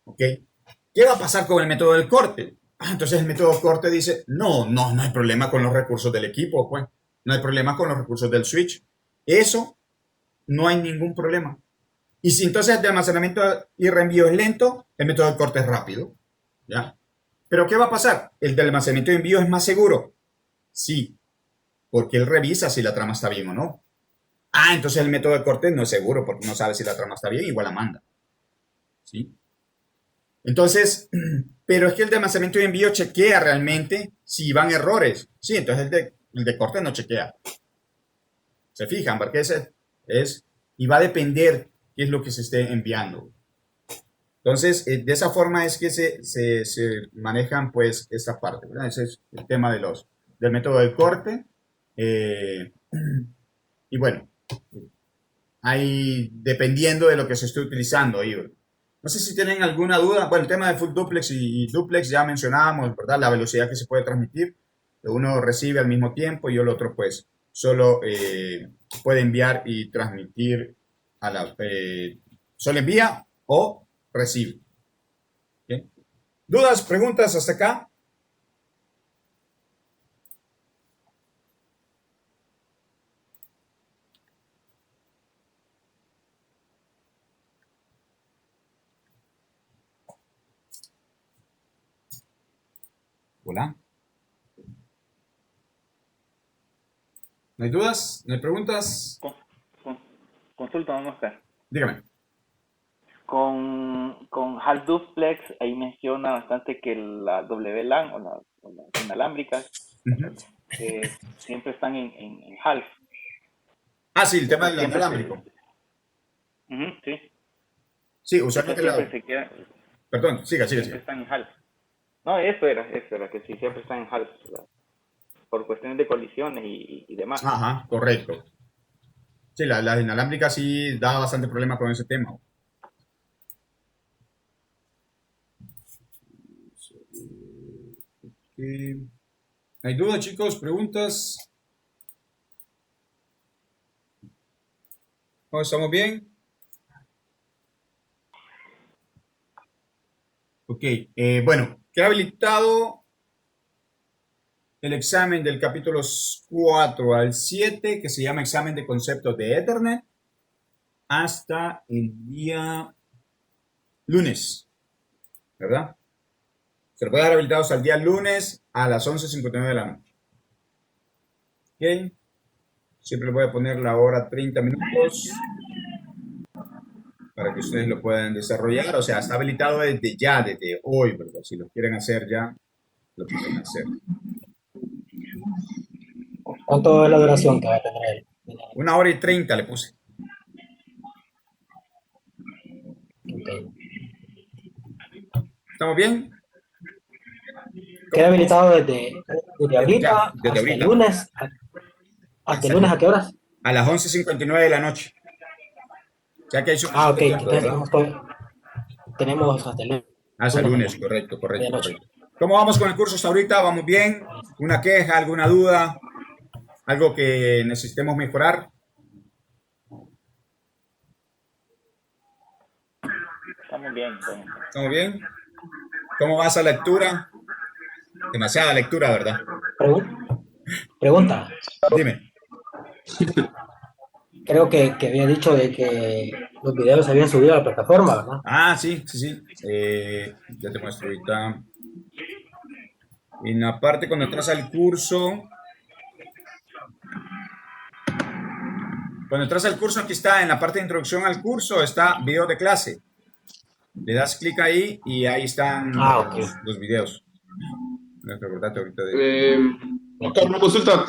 ¿Ok? ¿Qué va a pasar con el método del corte? Entonces el método corte dice, no hay problema con los recursos del equipo, pues. No hay problema con los recursos del switch. Eso no hay ningún problema. Y si entonces el de almacenamiento y reenvío es lento, el método de corte es rápido. ¿Ya? Pero ¿qué va a pasar? ¿El de almacenamiento y envío es más seguro? Sí, porque él revisa si la trama está bien o no. Entonces el método de corte no es seguro porque no sabe si la trama está bien, igual la manda. ¿Sí? Entonces, pero es que el de almacenamiento y envío chequea realmente si van errores. Sí, entonces el de corte no chequea. Se fijan, porque y va a depender qué es lo que se esté enviando. Entonces, de esa forma es que se manejan, pues, esta parte, ¿verdad? Ese es el tema del método del corte. Y bueno, ahí dependiendo de lo que se esté utilizando ahí, ¿verdad? No sé si tienen alguna duda. Bueno, el tema de full duplex y duplex ya mencionábamos, ¿verdad? La velocidad que se puede transmitir. Uno recibe al mismo tiempo y el otro, pues, solo puede enviar y transmitir solo envía o recibe. ¿Bien? ¿Dudas, preguntas hasta acá? Hola. ¿No hay dudas? ¿No hay preguntas? Consulta, don Oscar. Dígame. Con HAL Duplex, ahí menciona bastante que la WLAN o las inalámbricas siempre están en HAL. Sí, el tema del inalámbrico. Sí. Sí, usualmente Perdón, siga. Siempre están en HAL. No, eso era, que sí, siempre están en HAL. Por cuestiones de colisiones y demás. Ajá, correcto. Sí, la inalámbrica sí da bastante problema con ese tema. ¿Hay dudas, chicos? ¿Preguntas? ¿Estamos bien? Ok, bueno, queda habilitado el examen del capítulo 4 al 7, que se llama examen de conceptos de Ethernet, hasta el día lunes, ¿verdad? Se lo puede dar habilitado hasta el día lunes a las 11:59 de la noche. ¿Ok? Siempre le voy a poner la hora 30 minutos para que ustedes lo puedan desarrollar. O sea, está habilitado desde ya, desde hoy, ¿verdad? Si lo quieren hacer ya, lo pueden hacer. ¿Cuánto es la duración que va a tener? 1 hora y 30 le puse. Ok. ¿Estamos bien? Queda habilitado desde ahorita Ya, desde hasta ahorita. el lunes. ¿Hasta el lunes a qué horas? A las 11:59 de la noche. Ya que hay Ah, ok. suficiente tiempo, Entonces ¿verdad? tenemos hasta el lunes. Hasta el lunes, correcto, correcto, Medianoche. correcto. ¿Cómo vamos con el curso hasta ahorita? ¿Vamos bien? ¿Una queja, alguna duda? ¿Algo que necesitemos mejorar? Estamos bien. ¿Estamos bien? ¿Cómo va esa lectura? Demasiada lectura, ¿verdad? Pregunta. Dime. Creo que había dicho de que los videos se habían subido a la plataforma, ¿verdad? Ah, sí, sí, sí. Ya te muestro ahorita. En la parte cuando entras al curso. Cuando entras al curso, aquí está, en la parte de introducción al curso, está video de clase. Le das clic ahí y ahí están los videos. Recordate ahorita de... Oscar, una consulta.